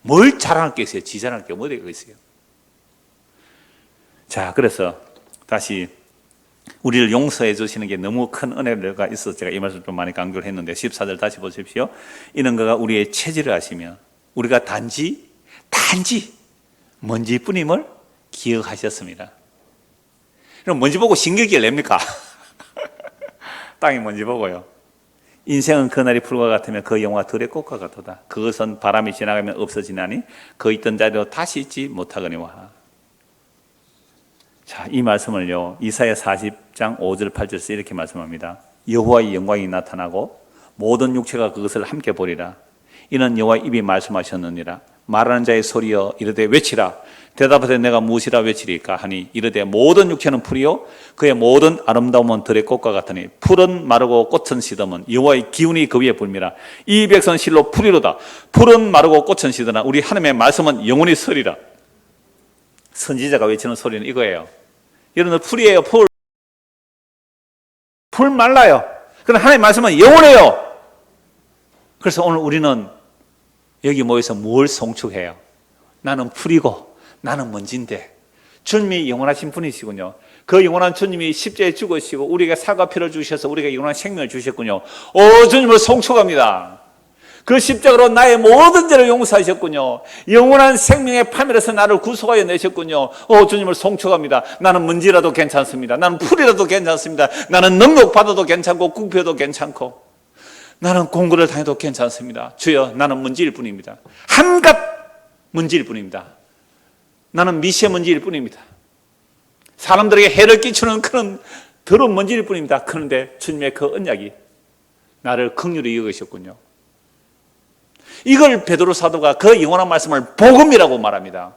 뭘 자랑할 게 있어요? 지 자랑할 게 어디가 있어요? 자, 그래서 다시 우리를 용서해 주시는 게 너무 큰 은혜가 있어서 제가 이 말씀을 좀 많이 강조를 했는데 14절 다시 보십시오. 이는 그가 우리의 체질을 아시며 우리가 단지 먼지뿐임을 기억하셨습니다. 그럼 먼지 보고 신경질 냅니까? 땅이 먼지 보고요. 인생은 그날이 풀과 같으며 그 영화 들의 꽃과 같도다. 그것은 바람이 지나가면 없어지나니 그 있던 자리로 다시 있지 못하거니와. 자, 이 말씀을요, 이사야 40장 5절 8절에서 이렇게 말씀합니다. 여호와의 영광이 나타나고 모든 육체가 그것을 함께 보리라. 이는 여호와의 입이 말씀하셨느니라. 말하는 자의 소리여 이르되 외치라. 대답하되 내가 무엇이라 외치리까 하니 이르되 모든 육체는 풀이요 그의 모든 아름다움은 들의 꽃과 같으니 풀은 마르고 꽃은 시들면 여호와의 기운이 그 위에 불미라. 이 백성은 실로 풀이로다. 풀은 마르고 꽃은 시드나 우리 하나님의 말씀은 영원히 서리라. 선지자가 외치는 소리는 이거예요. 여러분들 풀이에요. 풀 말라요. 그러나 하나님의 말씀은 영원해요. 그래서 오늘 우리는 여기 모여서 뭘 송축해요? 나는 풀이고 나는 먼지인데 주님이 영원하신 분이시군요. 그 영원한 주님이 십자가에 죽으시고 우리에게 사과 피를 주셔서 우리에게 영원한 생명을 주셨군요. 주님을 송축합니다. 그 십자가로 나의 모든 죄를 용서하셨군요. 영원한 생명의 파멸에서 나를 구속하여 내셨군요. 주님을 송축합니다. 나는 먼지라도 괜찮습니다. 나는 풀이라도 괜찮습니다. 나는 능력 받아도 괜찮고 굽혀도 괜찮고 나는 공고를 당해도 괜찮습니다. 주여, 나는 먼지일 뿐입니다. 한갓 먼지일 뿐입니다. 나는 미세먼지일 뿐입니다. 사람들에게 해를 끼치는 그런 더러운 먼지일 뿐입니다. 그런데 주님의 그 언약이 나를 긍휼히 여기셨군요. 이걸 베드로 사도가 그 영원한 말씀을 복음이라고 말합니다.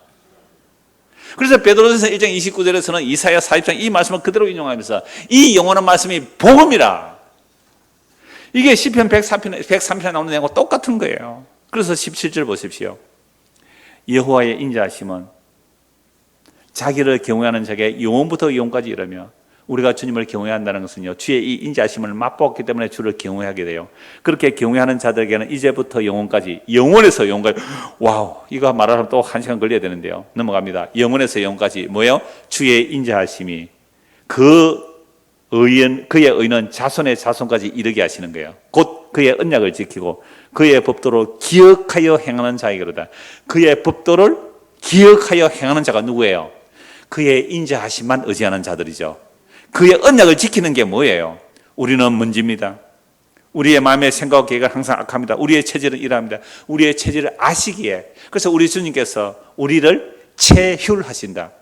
그래서 베드로전서 1장 29절에서는 이사야 40장 이 말씀을 그대로 인용하면서 이 영원한 말씀이 복음이라. 이게 시편 103편에 나오는 내용과 똑같은 거예요. 그래서 17절 보십시오. 여호와의 인자하심은 자기를 경외하는 자에게 영원부터 영원까지 이르며 우리가 주님을 경외한다는 것은요, 주의 이 인자하심을 맛보았기 때문에 주를 경외하게 돼요. 그렇게 경외하는 자들에게는 이제부터 영원까지, 영원에서 영원까지, 와우, 이거 말하면 또 1시간 걸려야 되는데요. 넘어갑니다. 영원에서 영원까지 뭐예요? 주의 인자하심이 그의 의는 자손의 자손까지 이르게 하시는 거예요. 곧 그의 언약을 지키고 그의 법도를 기억하여 행하는 자에게로다. 그의 법도를 기억하여 행하는 자가 누구예요? 그의 인자하심만 의지하는 자들이죠. 그의 언약을 지키는 게 뭐예요? 우리는 먼지입니다. 우리의 마음의 생각과 계획은 항상 악합니다. 우리의 체질은 이러합니다. 우리의 체질을 아시기에, 그래서 우리 주님께서 우리를 체휼하신다.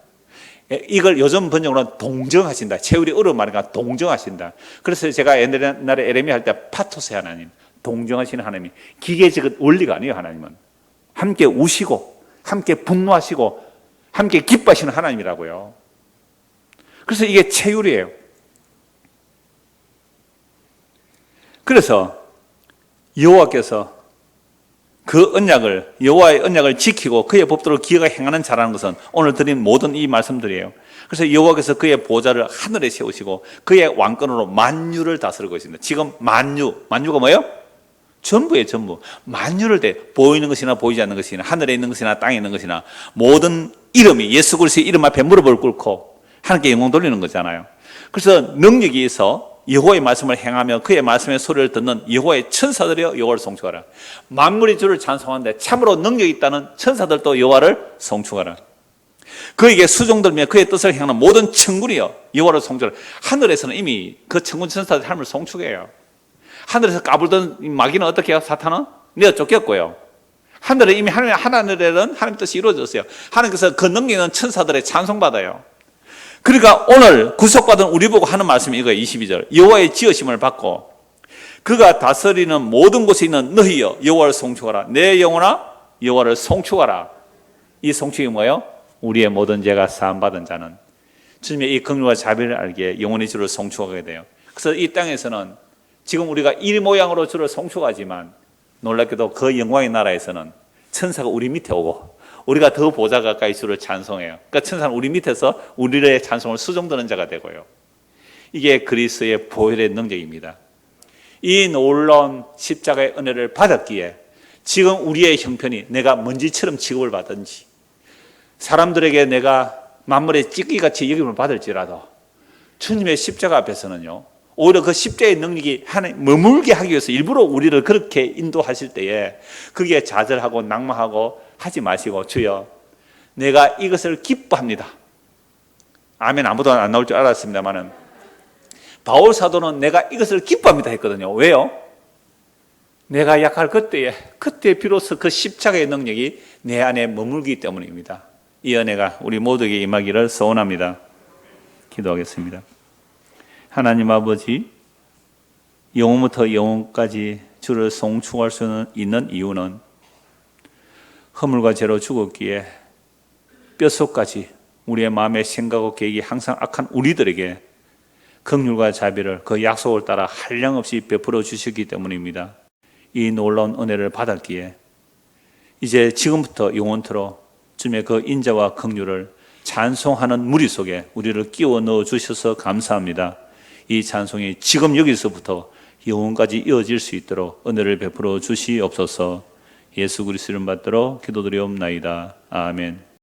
이걸 요즘 번역으로는 동정하신다. 체휼이 어려운 말이니까 동정하신다. 그래서 제가 옛날에 에레미야 할 때 파토스의 하나님, 동정하시는 하나님이 기계적인 원리가 아니에요. 하나님은 함께 우시고 함께 분노하시고 함께 기뻐하시는 하나님이라고요. 그래서 이게 체휼이에요. 그래서 여호와께서 여호와의 언약을 지키고 그의 법도를 기어가 행하는 자라는 것은 오늘 드린 모든 이 말씀들이에요. 그래서 여호와께서 그의 보좌를 하늘에 세우시고 그의 왕권으로 만유를 다스리고 있습니다. 지금 만유가 뭐예요? 전부예요, 전부. 만유를 보이는 것이나 보이지 않는 것이나 하늘에 있는 것이나 땅에 있는 것이나 모든 이름이 예수 그리스도의 이름 앞에 무릎을 꿇고 하나님께 영광 돌리는 거잖아요. 그래서 능력이 있어 여호와의 말씀을 행하며 그의 말씀의 소리를 듣는 여호와의 천사들이여 여호와를 송축하라. 만물이 주를 찬송하는데 참으로 능력이 있다는 천사들도 여호와를 송축하라. 그에게 수종들며 그의 뜻을 행하는 모든 천군이여 여호와를 송축하라. 하늘에서는 이미 그 천군 천사들이 하나님을 송축해요. 하늘에서 까불던 마귀는 어떻게 해요? 사탄은 내어 쫓겼고요. 하늘에 이미 하늘에는 하나님 뜻이 이루어졌어요. 하나님께서 그 능력 있는 천사들의 찬송받아요. 그러니까 오늘 구속받은 우리 보고 하는 말씀이 이거예요. 22절. 여호와의 지으심을 받고 그가 다스리는 모든 곳에 있는 너희여 여호와를 송축하라. 내 영혼아 여호와를 송축하라. 이 송축이 뭐예요? 우리의 모든 죄가 사함받은 자는 주님의 이 긍휼과 자비를 알기에 영원히 주를 송축하게 돼요. 그래서 이 땅에서는 지금 우리가 이 모양으로 주를 송축하지만 놀랍게도 그 영광의 나라에서는 천사가 우리 밑에 오고 우리가 더 보좌 가까이 주를 찬송해요. 그러니까 천사는 우리 밑에서 우리의 찬송을 수종드는 자가 되고요. 이게 그리스도의 보혈의 능력입니다. 이 놀라운 십자가의 은혜를 받았기에 지금 우리의 형편이 내가 먼지처럼 취급을 받든지 사람들에게 내가 만물의 찌꺼기같이 여김을 받을지라도 주님의 십자가 앞에서는요, 오히려 그 십자의 능력이 하나님 머물게 하기 위해서 일부러 우리를 그렇게 인도하실 때에 그게 좌절하고 낙망하고 하지 마시고 주여 내가 이것을 기뻐합니다. 아멘. 아무도 안 나올 줄 알았습니다만은 바울 사도는 내가 이것을 기뻐합니다 했거든요. 왜요? 내가 약할 그때 비로소 그 십자가의 능력이 내 안에 머물기 때문입니다. 이 은혜가 우리 모두에게 임하기를 소원합니다. 기도하겠습니다. 하나님 아버지, 영원부터 영원까지 주를 송축할 수 있는 이유는 허물과 죄로 죽었기에 뼛속까지 우리의 마음의 생각과 계획이 항상 악한 우리들에게 긍휼과 자비를 그 약속을 따라 한량없이 베풀어 주셨기 때문입니다. 이 놀라운 은혜를 받았기에 이제 지금부터 영원토록 주님의 그 인자와 긍휼을 찬송하는 무리 속에 우리를 끼워 넣어 주셔서 감사합니다. 이 찬송이 지금 여기서부터 영원까지 이어질 수 있도록 은혜를 베풀어 주시옵소서. 예수 그리스도 이름 받들어 기도드리옵나이다. 아멘.